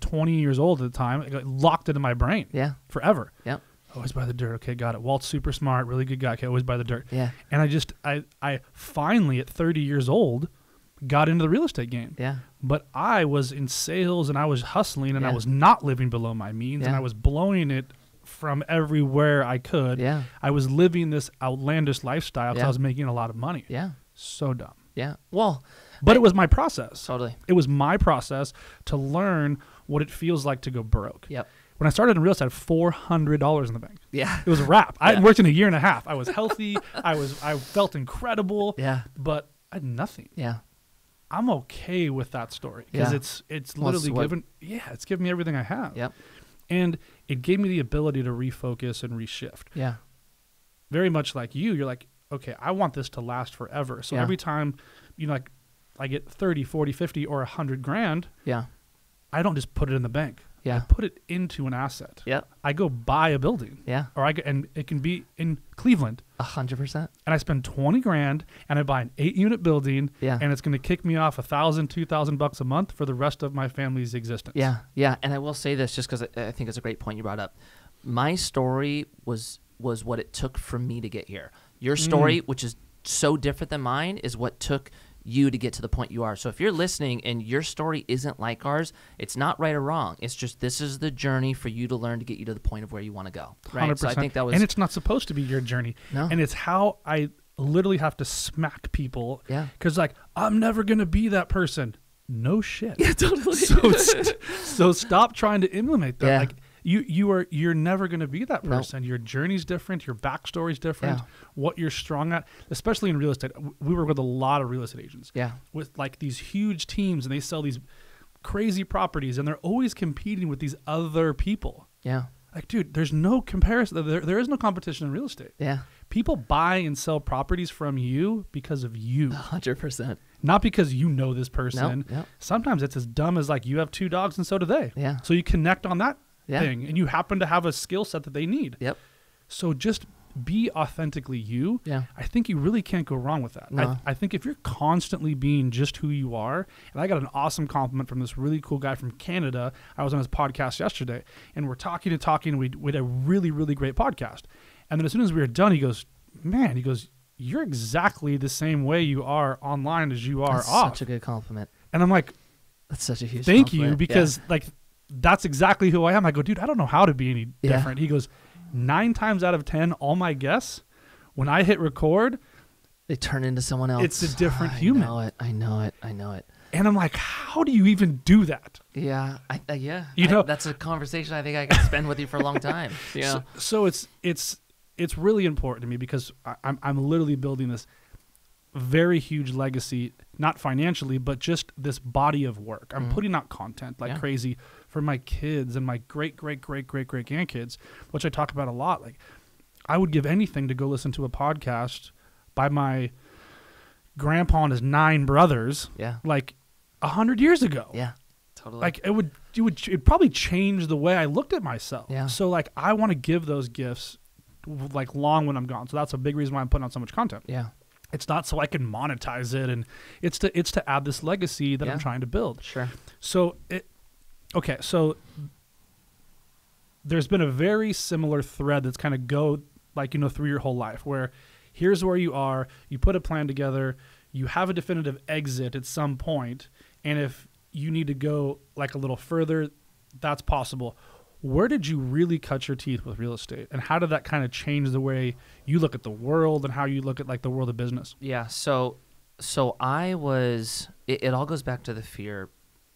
20 years old at the time. It got locked into my brain Yeah. forever. Yep. Always buy the dirt. Okay, got it. Walt's super smart, really good guy. Okay, always buy the dirt. Yeah. And I finally, at 30 years old, got into the real estate game. Yeah. But I was in sales and I was hustling and I Yeah. was not living below my means and Yeah. I was blowing it from everywhere I could. Yeah. I was living this outlandish lifestyle because Yeah. I was making a lot of money. Yeah. So dumb. Yeah. Well, But it was my process. totally. It was my process to learn what it feels like to go broke. Yep. When I started in real estate, I had $400 in the bank. Yeah. It was a wrap. I Yeah. hadn't worked in a year and a half. I was healthy. I felt incredible. Yeah. But I had nothing. Yeah. I'm okay with that story because Yeah. it's Well, literally it's it's given me everything I have. Yep. And it gave me the ability to refocus and reshift. Yeah. Very much like you're like, okay, I want this to last forever. So Yeah. every time, like I get 30, 40, 50 or 100 grand, Yeah. I don't just put it in the bank. I Yeah. put it into an asset. Yep. I go buy a building. Yeah. And it can be in Cleveland. 100%. And I spend 20 grand and I buy an 8-unit building. Yeah. And it's going to kick me off $1,000, $2,000 a month for the rest of my family's existence. Yeah. Yeah. And I will say this just because I think it's a great point you brought up. My story was what it took for me to get here. Your story, which is so different than mine is what took you to get to the point you are. So if you're listening and your story isn't like ours, it's not right or wrong. It's just this is the journey for you to learn to get you to the point of where you want to go. Right. 100%. So I think that was, and it's not supposed to be your journey. No. And it's how I literally have to smack people. Yeah. Because like, I'm never going to be that person. No shit. Yeah, totally. So stop trying to implement that. Yeah. Like you're never going to be that person. Your journey's different. Your backstory's different. Yeah. What you're strong at, especially in real estate. We work with a lot of real estate agents. Yeah. With like these huge teams, and they sell these crazy properties, and they're always competing with these other people. Yeah. Like, dude, there's no comparison. There is no competition in real estate. Yeah. People buy and sell properties from you because of you. 100%. Not because you know this person. Nope. Sometimes it's as dumb as like you have 2 dogs and so do they. Yeah. So you connect on that Yeah. thing, and you happen to have a skill set that they need. Yep. So just be authentically you. Yeah. I think you really can't go wrong with that. No. I think if you're constantly being just who you are, and I got an awesome compliment from this really cool guy from Canada. I was on his podcast yesterday, and we're talking and talking. We had a really, really great podcast. And then as soon as we were done, he goes, man, you're exactly the same way you are online as you are That's off. such a good compliment. And I'm like, That's such a huge thank compliment. you, because like that's exactly who I am. I go, dude, I don't know how to be any Yeah. different. He goes, 9 times out of 10, all my guests, when I hit record, They turn into someone else. it's a different human. I know it. And I'm like, how do you even do that? Yeah. That's a conversation I think I could spend with you for a long time. Yeah. So it's really important to me because I'm literally building this very huge legacy, not financially, but just this body of work. I'm putting out content like crazy for my kids and my great grandkids, which I talk about a lot. Like, I would give anything to go listen to a podcast by my grandpa and his 9 brothers, Yeah. like 100 years ago. Yeah. Totally. Like it'd probably change the way I looked at myself. Yeah. So like I want to give those gifts like long when I'm gone. So that's a big reason why I'm putting out so much content. Yeah. It's not so I can monetize it, and it's to add this legacy that I'm trying to build. Sure. So so there's been a very similar thread that's kind of go like, through your whole life, where here's where you are, you put a plan together, you have a definitive exit at some point, and if you need to go like a little further, that's possible. Where did you really cut your teeth with real estate, and how did that kind of change the way you look at the world and how you look at like the world of business? Yeah. So I was, it all goes back to the fear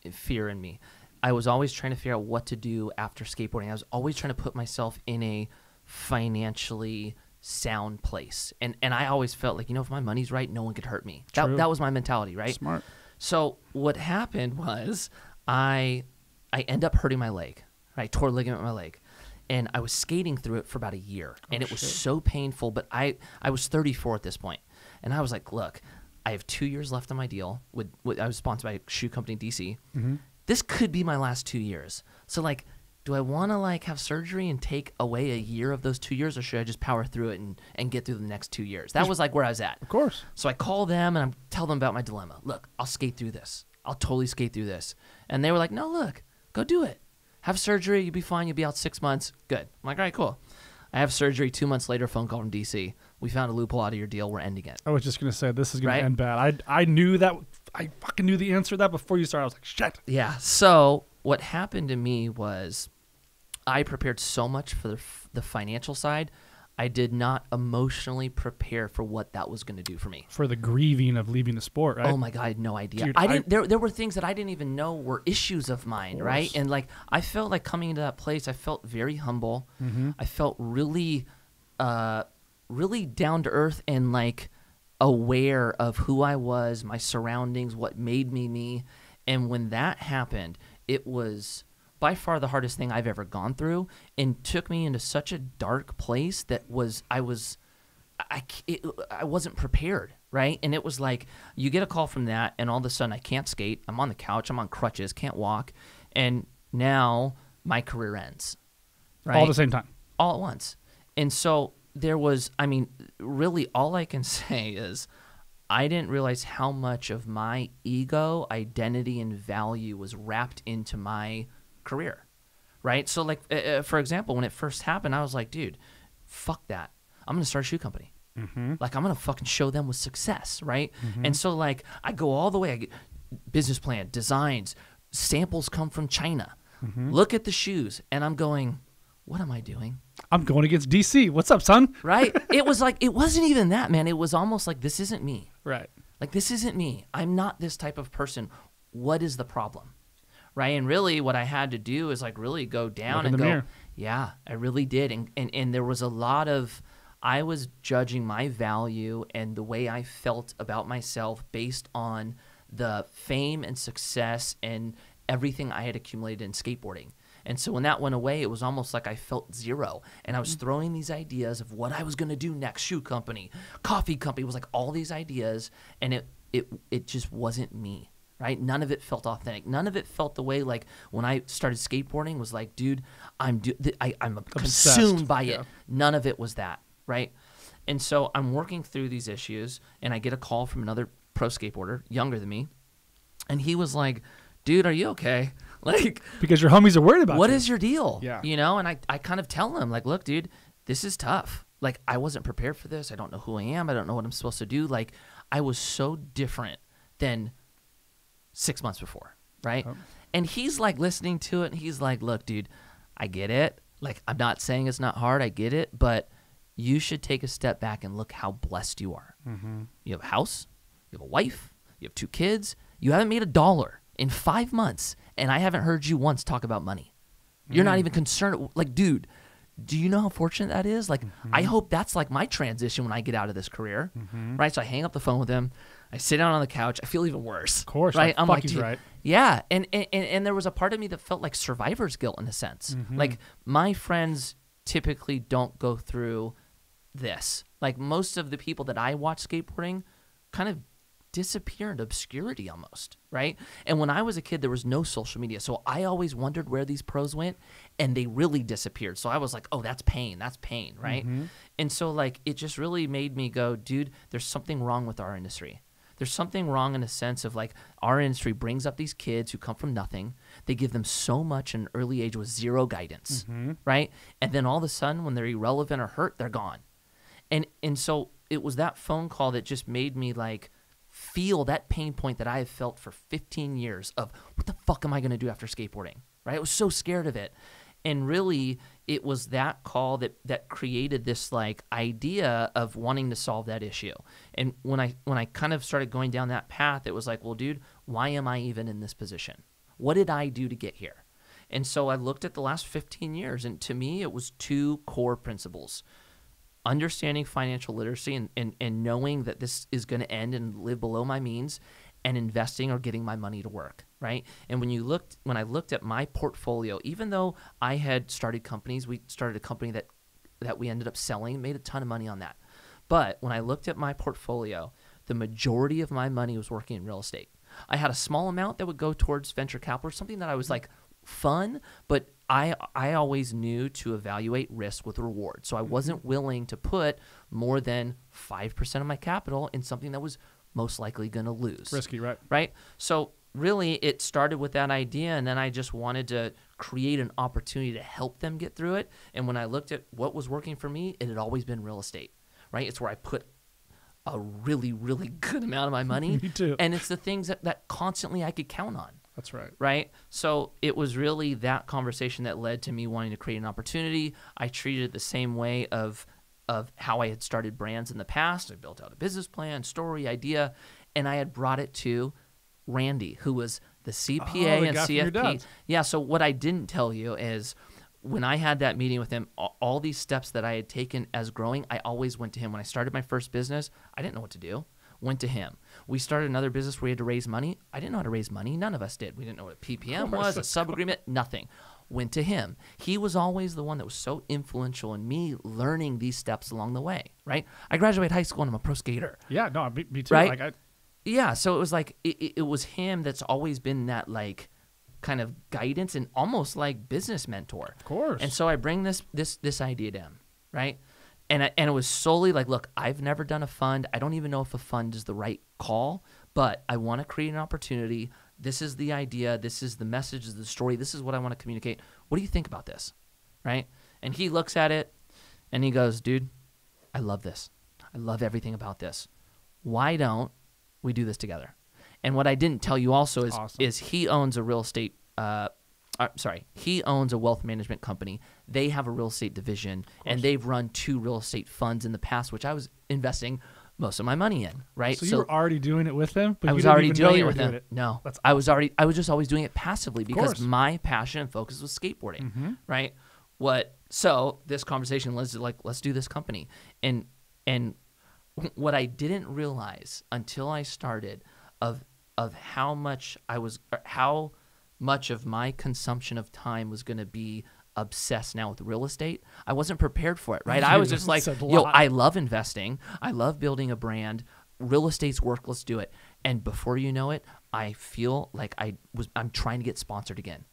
in me. I was always trying to figure out what to do after skateboarding. I was always trying to put myself in a financially sound place. And I always felt like, if my money's right, no one could hurt me. That was my mentality, right? Smart. So what happened was I end up hurting my leg. I tore a ligament in my leg, and I was skating through it for about a year, and it was so painful. But I was 34 at this point, and I was like, look, I have 2 years left on my deal. I was sponsored by a shoe company in DC. Mm-hmm. This could be my last 2 years. So like, do I want to like have surgery and take away a year of those 2 years, or should I just power through it and get through the next 2 years? That was like where I was at. Of course. So I call them and I tell them about my dilemma. Look, I'll skate through this. I'll totally skate through this. And they were like, no, look, go do it. Have surgery. You'll be fine. You'll be out 6 months. Good. I'm like, all right, cool. I have surgery. 2 months later, phone call from DC. We found a loophole out of your deal. We're ending it. I was just going to say, this is going Right? to end bad. I knew that. I fucking knew the answer to that before you started. I was like, shit. Yeah. So what happened to me was I prepared so much for the financial side. I did not emotionally prepare for what that was going to do for me. For the grieving of leaving the sport, right? Oh my God, I had no idea. Dude, there were things that I didn't even know were issues of mine, right? And like I felt like coming into that place, I felt very humble. Mm-hmm. I felt really really down to earth and like aware of who I was, my surroundings, what made me me. And when that happened, it was by far the hardest thing I've ever gone through, and took me into such a dark place that I wasn't prepared, right? And it was like you get a call from that, and all of a sudden I can't skate. I'm on the couch. I'm on crutches. Can't walk. And now my career ends, right? All at the same time. All at once. And so there was, really all I can say is I didn't realize how much of my ego, identity, and value was wrapped into my career, right? So like, for example, when it first happened, I was like, dude, fuck that. I'm going to start a shoe company. Like, I'm going to fucking show them with success, right? Mm-hmm. And so, like, I go all the way. I get business plan, designs, samples come from China. Mm-hmm. Look at the shoes. And I'm going, what am I doing? I'm going against DC. What's up, son? Right? It was like, it wasn't even that, man. It was almost like, this isn't me. Right. Like, this isn't me. I'm not this type of person. What is the problem? Right? And really what I had to do is like really go down and go, mirror. yeah, I really did. And there was a lot of, I was judging my value and the way I felt about myself based on the fame and success and everything I had accumulated in skateboarding. And so when that went away, it was almost like I felt zero. And I was throwing these ideas of what I was going to do next, shoe company, coffee company, it was like all these ideas. And it just wasn't me, right? None of it felt authentic. None of it felt the way like when I started skateboarding was like, dude, I'm consumed by it. None of it was that, right? And so I'm working through these issues and I get a call from another pro skateboarder, younger than me. And he was like, dude, are you okay? Like, because your homies are worried about what you. is your deal? Yeah. You know, and I kind of tell him, like, look, dude, this is tough. Like, I wasn't prepared for this. I don't know who I am. I don't know what I'm supposed to do. Like, I was so different than 6 months before, right? Oh. And he's like listening to it, and he's like, look, dude, I get it. Like, I'm not saying it's not hard. I get it. But you should take a step back and look how blessed you are. Mm-hmm. You have a house. You have a wife. You have 2 kids. You haven't made $1 in 5 months, and I haven't heard you once talk about money. You're not even concerned. Like, dude, do you know how fortunate that is? Like, I hope that's like my transition when I get out of this career, right? So I hang up the phone with him. I sit down on the couch. I feel even worse. Of course, right? I'm like, he's dude, right. yeah. And there was a part of me that felt like survivor's guilt in a sense. Like, my friends typically don't go through this. Like, most of the people that I watch skateboarding kind of disappear into obscurity almost, right? And when I was a kid, there was no social media. So I always wondered where these pros went, and they really disappeared. So I was like, oh, that's pain, right? And so, like, it just really made me go, dude, there's something wrong with our industry. There's something wrong in a sense of, like, our industry brings up these kids who come from nothing. They give them so much at an early age with zero guidance, right? And then all of a sudden, when they're irrelevant or hurt, they're gone. And so it was that phone call that just made me, like, feel that pain point that I have felt for 15 years of what the fuck am I going to do after skateboarding, right? I was so scared of it. And really, it was that call that created this, like, idea of wanting to solve that issue. And when I kind of started going down that path, it was like, well, dude, why am I even in this position? What did I do to get here? And so I looked at the last 15 years, and to me, it was 2 core principles. Understanding financial literacy and knowing that this is going to end and live below my means, and investing or getting my money to work, right? And when I looked at my portfolio, even though I had started companies, we started a company that we ended up selling, made a ton of money on that. But when I looked at my portfolio, the majority of my money was working in real estate. I had a small amount that would go towards venture capital, something that I was like, fun, but I always knew to evaluate risk with reward. So I wasn't willing to put more than 5% of my capital in something that was most likely going to lose. Risky, right? Right? So really it started with that idea, and then I just wanted to create an opportunity to help them get through it. And when I looked at what was working for me, it had always been real estate, right? It's where I put a really, really good amount of my money. Me too. And it's the things that constantly I could count on. That's right. Right? So it was really that conversation that led to me wanting to create an opportunity. I treated it the same way of how I had started brands in the past. I built out a business plan, story, idea, and I had brought it to Randy, who was the CPA the and guy from your CFP. dad's. Yeah, so what I didn't tell you is when I had that meeting with him, all these steps that I had taken as growing, I always went to him. When I started my first business, I didn't know what to do. Went to him. We started another business where we had to raise money. I didn't know how to raise money. None of us did. We didn't know what a PPM was, a sub-agreement, nothing. Went to him. He was always the one that was so influential in me learning these steps along the way, right? I graduated high school and I'm a pro skater. Yeah, no, me too. Right? Like Yeah, so it was like, it was him that's always been that, like, kind of guidance and almost like business mentor. Of course. And so I bring this idea to him, right? And it was solely like, look, I've never done a fund. I don't even know if a fund is the right call, but I want to create an opportunity. This is the idea. This is the message, this is the story. This is what I want to communicate. What do you think about this, right? And he looks at it and he goes, dude, I love this. I love everything about this. Why don't we do this together? And what I didn't tell you also is he owns a real estate he owns a wealth management company. They have a real estate division, and they've run 2 real estate funds in the past, which I was investing most of my money in, right? So you were already doing it with him, but I was already doing it with him. No, I was just always doing it passively because my passion and focus was skateboarding, right? So this conversation was like, let's do this company. And what I didn't realize until I started of how much of my consumption of time was going to be obsessed now with real estate. I wasn't prepared for it, right? I was just like, I love investing. I love building a brand. Real estate's work. Let's do it. And before you know it, I feel like I'm trying to get sponsored again.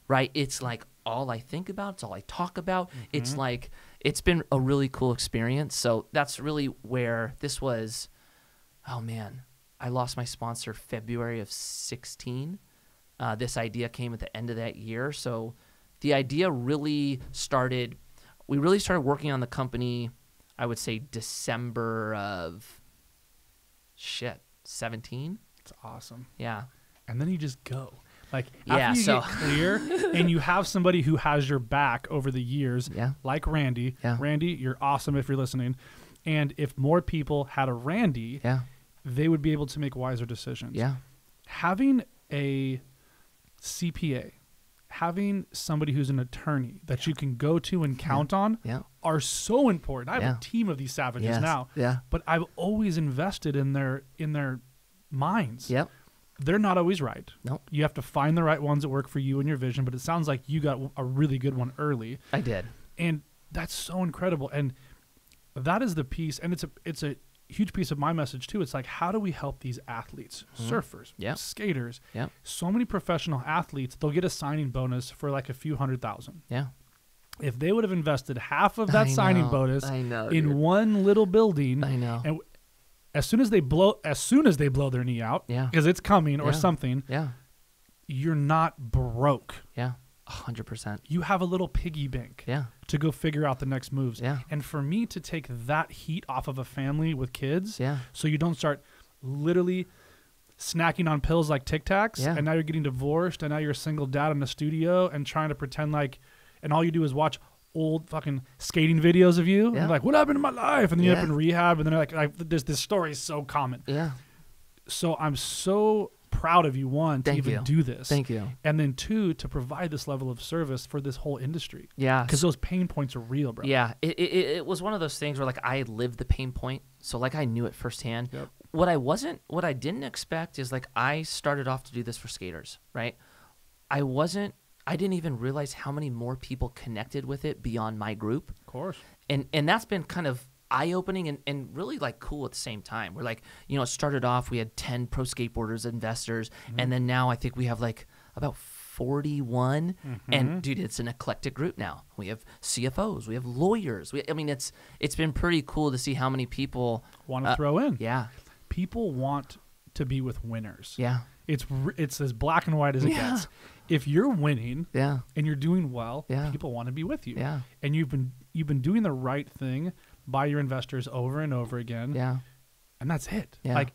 Right. It's like all I think about. It's all I talk about. It's like, it's been a really cool experience. So that's really where this was. Oh man, I lost my sponsor February of 16. This idea came at the end of that year. So the idea really started, we really started working on the company, I would say December of 17. It's awesome. Yeah. And then you just go. Like, after you get clear and you have somebody who has your back over the years, like Randy. Randy, you're awesome if you're listening. And if more people had a Randy, they would be able to make wiser decisions. Having a CPA, having somebody who's an attorney that you can go to and count on are so important. I have a team of these savages now, but I've always invested in their minds. They're not always right. Nope. You have to find the right ones that work for you and your vision, but it sounds like you got a really good one early. I did. And that's so incredible. And that is the piece, and it's a huge piece of my message too. It's like, how do we help these athletes, surfers, skaters, so many professional athletes, they'll get a signing bonus for like a few $100,000. If they would have invested half of that signing bonus in one little building, and as soon as they blow their knee out, because it's coming or something, you're not broke. 100%. You have a little piggy bank to go figure out the next moves. And for me to take that heat off of a family with kids, so you don't start literally snacking on pills like Tic Tacs, and now you're getting divorced, and now you're a single dad in a studio and trying to pretend like, and all you do is watch old fucking skating videos of you, and you're like, what happened in my life? And then you end up in rehab, and then they're like this story is so common. So I'm so proud of you, one, to even do this. Thank you. And then 2, to provide this level of service for this whole industry. Because those pain points are real, bro. It was one of those things where like I lived the pain point, so like I knew it firsthand. What I didn't expect is like I started off to do this for skaters, right? I didn't even realize how many more people connected with it beyond my group. Of course. And that's been kind of eye-opening and really like cool at the same time. We're like, it started off, we had 10 pro skateboarders, investors, and then now I think we have like about 41. And dude, it's an eclectic group now. We have CFOs, we have lawyers. It's been pretty cool to see how many people want to throw in. People want to be with winners. It's as black and white as it gets. If you're winning and you're doing well, people want to be with you. And you've been doing the right thing by your investors over and over again. And that's it. Like,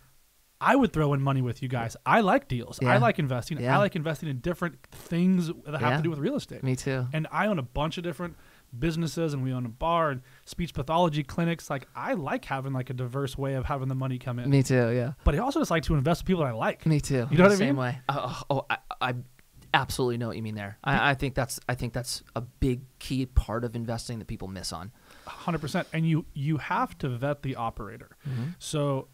I would throw in money with you guys. I like deals. I like investing. I like investing in different things that have to do with real estate. Me too. And I own a bunch of different businesses, and we own a bar and speech pathology clinics. Like, I like having like a diverse way of having the money come in. Me too. But I also just like to invest with people I like. Me too. You know what I mean? Same way. I absolutely know what you mean there. I think that's a big key part of investing that people miss on. 100%. And you have to vet the operator. So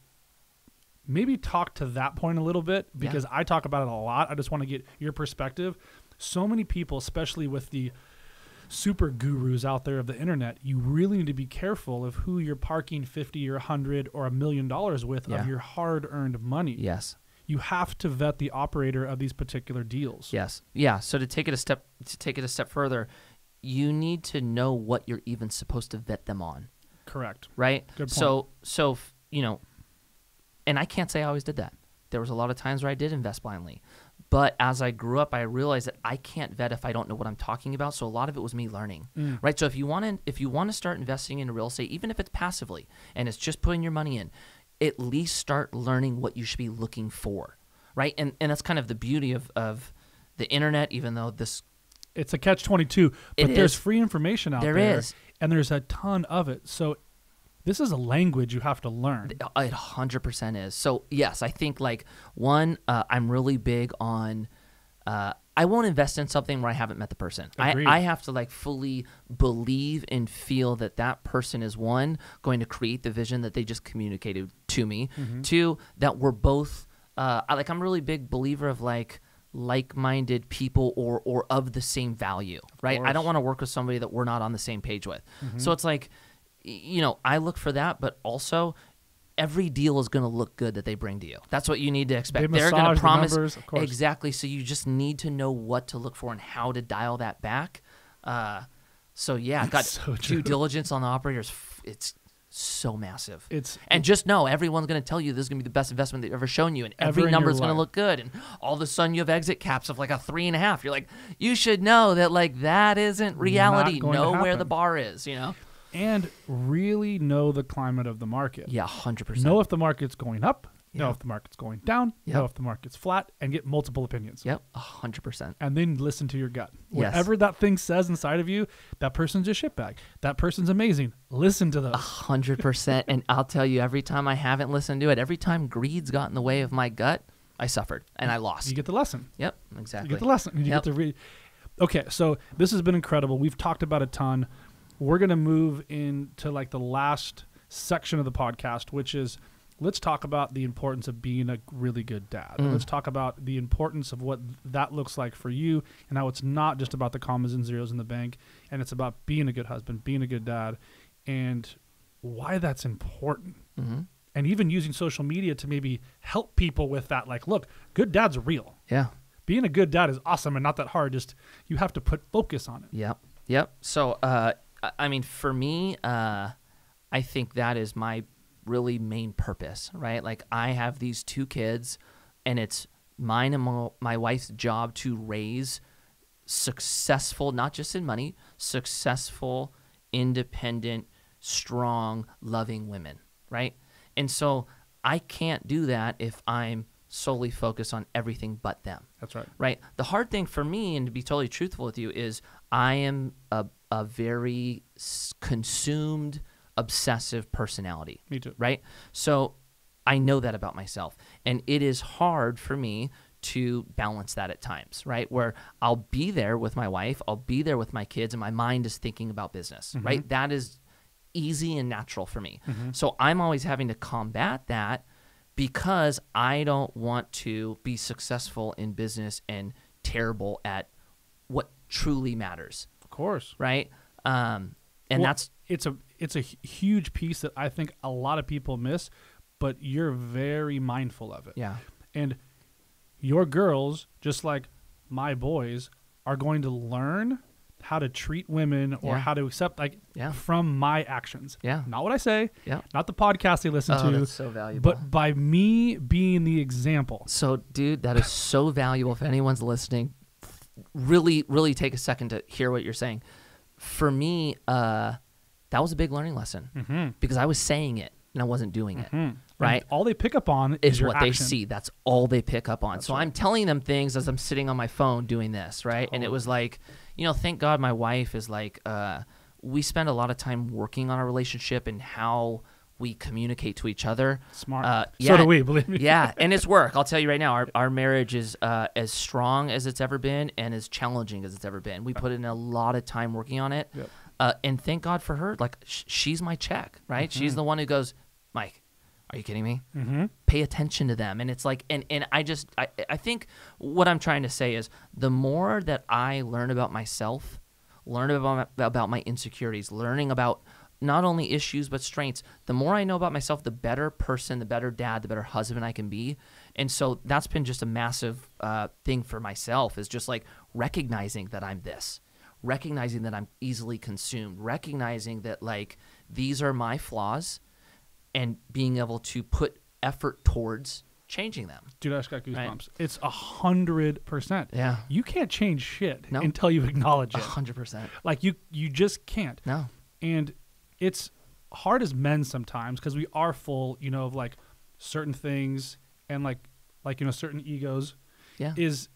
maybe talk to that point a little bit, because I talk about it a lot. I just want to get your perspective. So many people, especially with the super gurus out there of the internet, you really need to be careful of who you're parking 50 or 100 or $1 million with of your hard-earned money. You have to vet the operator of these particular deals. So to take it a step further, you need to know what you're even supposed to vet them on. Correct. Right? Good point. So and I can't say I always did that. There was a lot of times where I did invest blindly. But as I grew up, I realized that I can't vet if I don't know what I'm talking about. So a lot of it was me learning, right? So if you want to start investing in real estate, even if it's passively and it's just putting your money in, at least start learning what you should be looking for, right? And that's kind of the beauty of the internet, even though it's a catch-22, but there's free information out there. There is. And there's a ton of it. So this is a language you have to learn. It 100% is. So yes, I think like I'm really big on, I won't invest in something where I haven't met the person. I have to like fully believe and feel that person is going to create the vision that they just communicated to me. Two, that we're both, I'm a really big believer of like-minded people or of the same value, right? I don't want to work with somebody that we're not on the same page with. So it's like, I look for that, but also every deal is going to look good that they bring to you. That's what you need to expect. They're going to promise the numbers, of course. Exactly. So you just need to know what to look for and how to dial that back. So yeah, got so due diligence on the operators. It's so massive. And just know everyone's going to tell you this is going to be the best investment they've ever shown you, and every number is going to look good. And all of a sudden you have exit caps of like a 3.5. You're like, you should know that that isn't reality. Know where the bar is. And really know the climate of the market. Yeah, 100%. Know if the market's going up. Know if the market's going down. Yep. Know if the market's flat, and get multiple opinions. Yep, 100%. And then listen to your gut. Yes. Whatever that thing says inside of you, that person's a shitbag. That person's amazing. Listen to those. 100%. And I'll tell you, every time I haven't listened to it, every time greed's got in the way of my gut, I suffered and I lost. You get the lesson. Yep, exactly. You get the lesson. You get to read. Okay, so this has been incredible. We've talked about a ton. We're going to move into the last section of the podcast, which is let's talk about the importance of being a really good dad. Let's talk about the importance of what that looks like for you and how it's not just about the commas and zeros in the bank, and it's about being a good husband, being a good dad, and why that's important. And even using social media to maybe help people with that. Look, good dad's real. Yeah. Being a good dad is awesome and not that hard. Just you have to put focus on it. Yep. So, for me, I think that is my really main purpose, right? I have these 2 kids, and it's mine and my wife's job to raise successful, not just in money, successful, independent, strong, loving women, right? And so I can't do that if I'm solely focused on everything but them. That's right. Right? The hard thing for me, and to be totally truthful with you, is I am a very consumed, obsessive personality. Me too. Right? So I know that about myself. And it is hard for me to balance that at times, right? Where I'll be there with my wife, I'll be there with my kids, and my mind is thinking about business, right? That is easy and natural for me. So I'm always having to combat that because I don't want to be successful in business and terrible at what truly matters. Of course. Right? It's a huge piece that I think a lot of people miss, but you're very mindful of it. Yeah. And your girls, just like my boys, are going to learn how to treat women or how to accept from my actions. Yeah. Not what I say. Yeah. Not the podcast they listen to. That's so valuable. But by me being the example. So, dude, that is so valuable. If anyone's listening, really, really take a second to hear what you're saying. For me, that was a big learning lesson because I was saying it and I wasn't doing it. Right? And all they pick up on is your what action. they see. That's all they pick up on. That's so right. I'm telling them things as I'm sitting on my phone doing this, right? Totally. And it was thank God my wife is we spend a lot of time working on our relationship and how we communicate to each other. Smart. So do we, believe me. Yeah, and it's work. I'll tell you right now, our marriage is as strong as it's ever been and as challenging as it's ever been. We put in a lot of time working on it. Yep. And thank God for her. She's my check, right? She's the one who goes, Mike, are you kidding me? Pay attention to them. And it's and I think what I'm trying to say is the more that I learn about myself, learn about my insecurities, learning about not only issues but strengths, the more I know about myself, the better person, the better dad, the better husband I can be. And so that's been just a massive thing for myself, is just recognizing that I'm this, recognizing that I'm easily consumed, recognizing that these are my flaws, and being able to put effort towards changing them. Dude, I just got goosebumps. Right. It's 100%. Yeah. You can't change shit No. until you acknowledge it. 100%. Like you just can't. No. And it's hard as men sometimes because we are full, you know, of like certain things and like you know, certain egos. Yeah. Is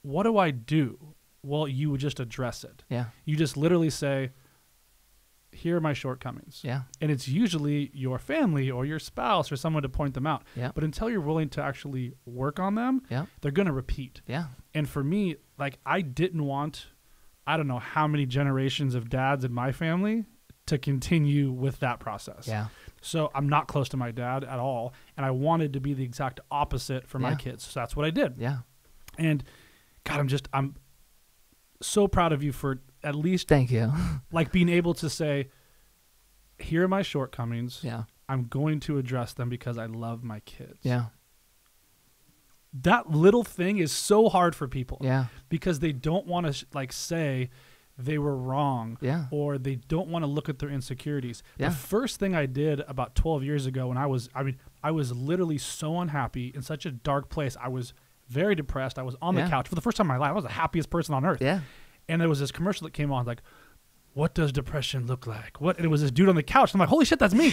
what do I do? Well, you would just address it. Yeah. You just literally say, here are my shortcomings. Yeah. And it's usually your family or your spouse or someone to point them out. Yeah. But until you're willing to actually work on them, Yeah. they're going to repeat. Yeah. And for me, like I didn't want, I don't know how many generations of dads in my family to continue with that process. Yeah. So I'm not close to my dad at all. And I wanted to be the exact opposite for my Yeah. kids. So that's what I did. Yeah. And God, I'm so proud of you for at least Thank you. like being able to say, here are my shortcomings. Yeah. I'm going to address them because I love my kids. Yeah. That little thing is so hard for people. Yeah. Because they don't want to like say they were wrong. Yeah. Or they don't want to look at their insecurities. Yeah. The first thing I did about 12 years ago when I was literally so unhappy in such a dark place. I was very depressed. I was on the Yeah. couch for the first time in my life. I was the happiest person on earth. Yeah. And there was this commercial that came on like, what does depression look like? What? And it was this dude on the couch. I'm like, holy shit, that's me.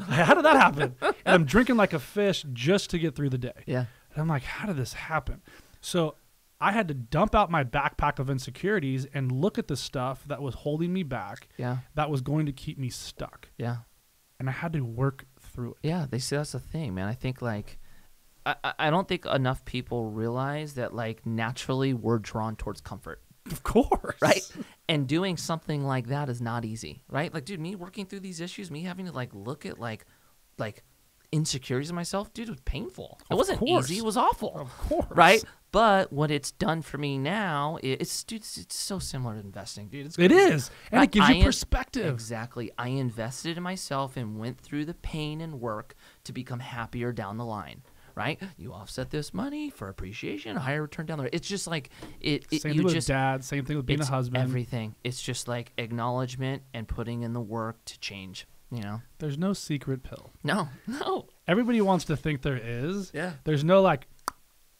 How did that happen? And I'm drinking like a fish just to get through the day. Yeah. And I'm like, how did this happen? So I had to dump out my backpack of insecurities and look at the stuff that was holding me back, Yeah. that was going to keep me stuck. Yeah. And I had to work through it. Yeah. They say that's the thing, man. I think like, I don't think enough people realize that like naturally we're drawn towards comfort. Of course. Right. And doing something like that is not easy. Right. Like, dude, me working through these issues, me having to like look at like insecurities in myself, dude, it was painful. It wasn't easy. It was awful. Of course. Right. But what it's done for me now, it's so similar to investing, dude. It's It crazy. is. And it gives you perspective. Exactly. I invested in myself and went through the pain and work to become happier down the line. Right? You offset this money for appreciation, a higher return down the road. It's just like Same thing with dad. Same thing with being a husband. Everything. It's just like acknowledgement and putting in the work to change. You know? There's no secret pill. No. Everybody wants to think there is. Yeah. There's no like,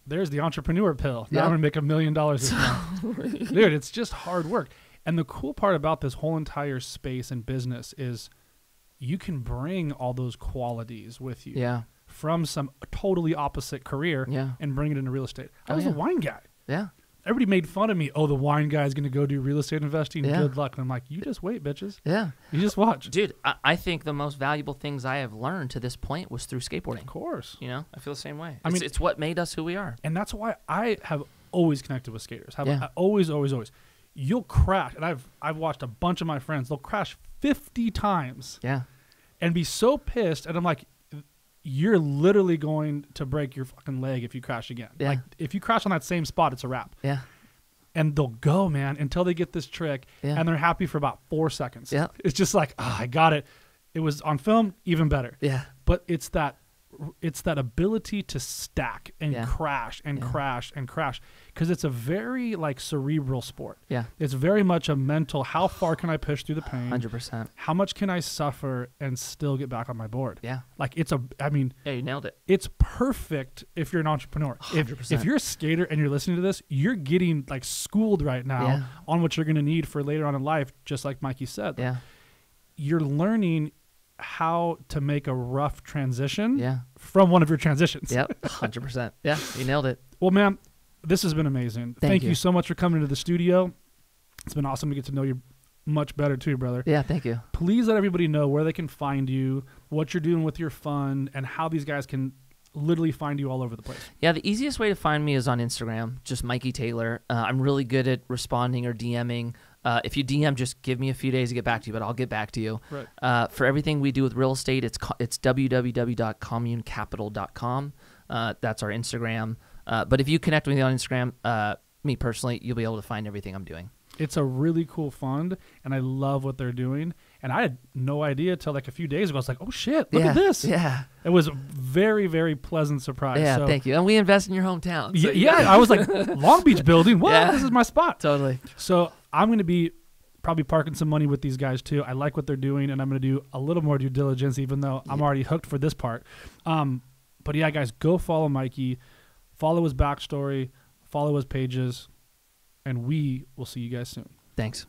there's the entrepreneur pill. Now Yeah. I'm going to make $1 million this month. Dude, it's just hard work. And the cool part about this whole entire space and business is you can bring all those qualities with you. Yeah. From some totally opposite career Yeah. and bring it into real estate. I was yeah. a wine guy. Yeah. Everybody made fun of me. Oh, the wine guy's going to go do real estate investing. Yeah. Good luck. And I'm like, you just wait, bitches. Yeah. You just watch. Dude, I think the most valuable things I have learned to this point was through skateboarding. Of course. You know, I feel the same way. I mean, it's what made us who we are. And that's why I have always connected with skaters. Yeah. Always. You'll crash. And I've watched a bunch of my friends. They'll crash 50 times Yeah. and be so pissed. And I'm like, you're literally going to break your fucking leg if you crash again. Yeah. Like if you crash on that same spot, it's a wrap. Yeah. And they'll go, man, until they get this trick, Yeah. and they're happy for about 4 seconds. Yeah. It's just like, I got it. It was on film, even better. Yeah. But it's that ability to stack and Yeah. crash and Yeah. crash and crash, because it's a very like cerebral sport. Yeah. It's very much a mental. How far can I push through the pain? 100%. How much can I suffer and still get back on my board? Yeah. Like yeah, you nailed it. it's perfect if you're an entrepreneur. 100%. If you're a skater and you're listening to this, you're getting like schooled right now Yeah. on what you're going to need for later on in life, just like Mikey said. Yeah. You're learning how to make a rough transition Yeah. from one of your transitions. Yep. 100%. Yeah. You nailed it. Well, man, this has been amazing. Thank you you so much for coming to the studio. It's been awesome to get to know you much better too, brother. Yeah. Thank you. Please let everybody know where they can find you, what you're doing with your fund, and how these guys can literally find you all over the place. Yeah, the easiest way to find me is on Instagram, just Mikey Taylor. I'm really good at responding or DMing. If you DM, just give me a few days to get back to you, but I'll get back to you. Right. For everything we do with real estate, it's www.communecapital.com. That's our Instagram. But if you connect with me on Instagram, me personally, you'll be able to find everything I'm doing. It's a really cool fund, and I love what they're doing. And I had no idea till like a few days ago. I was like, oh, shit, look at this. Yeah. It was a very, very pleasant surprise. Yeah, so, thank you. And we invest in your hometown. So I was like, Long Beach building? What? Yeah. This is my spot. Totally. So I'm going to be probably parking some money with these guys too. I like what they're doing, and I'm going to do a little more due diligence, even though I'm already hooked for this part. But yeah, guys, go follow Mikey, follow his backstory, follow his pages, and we will see you guys soon. Thanks.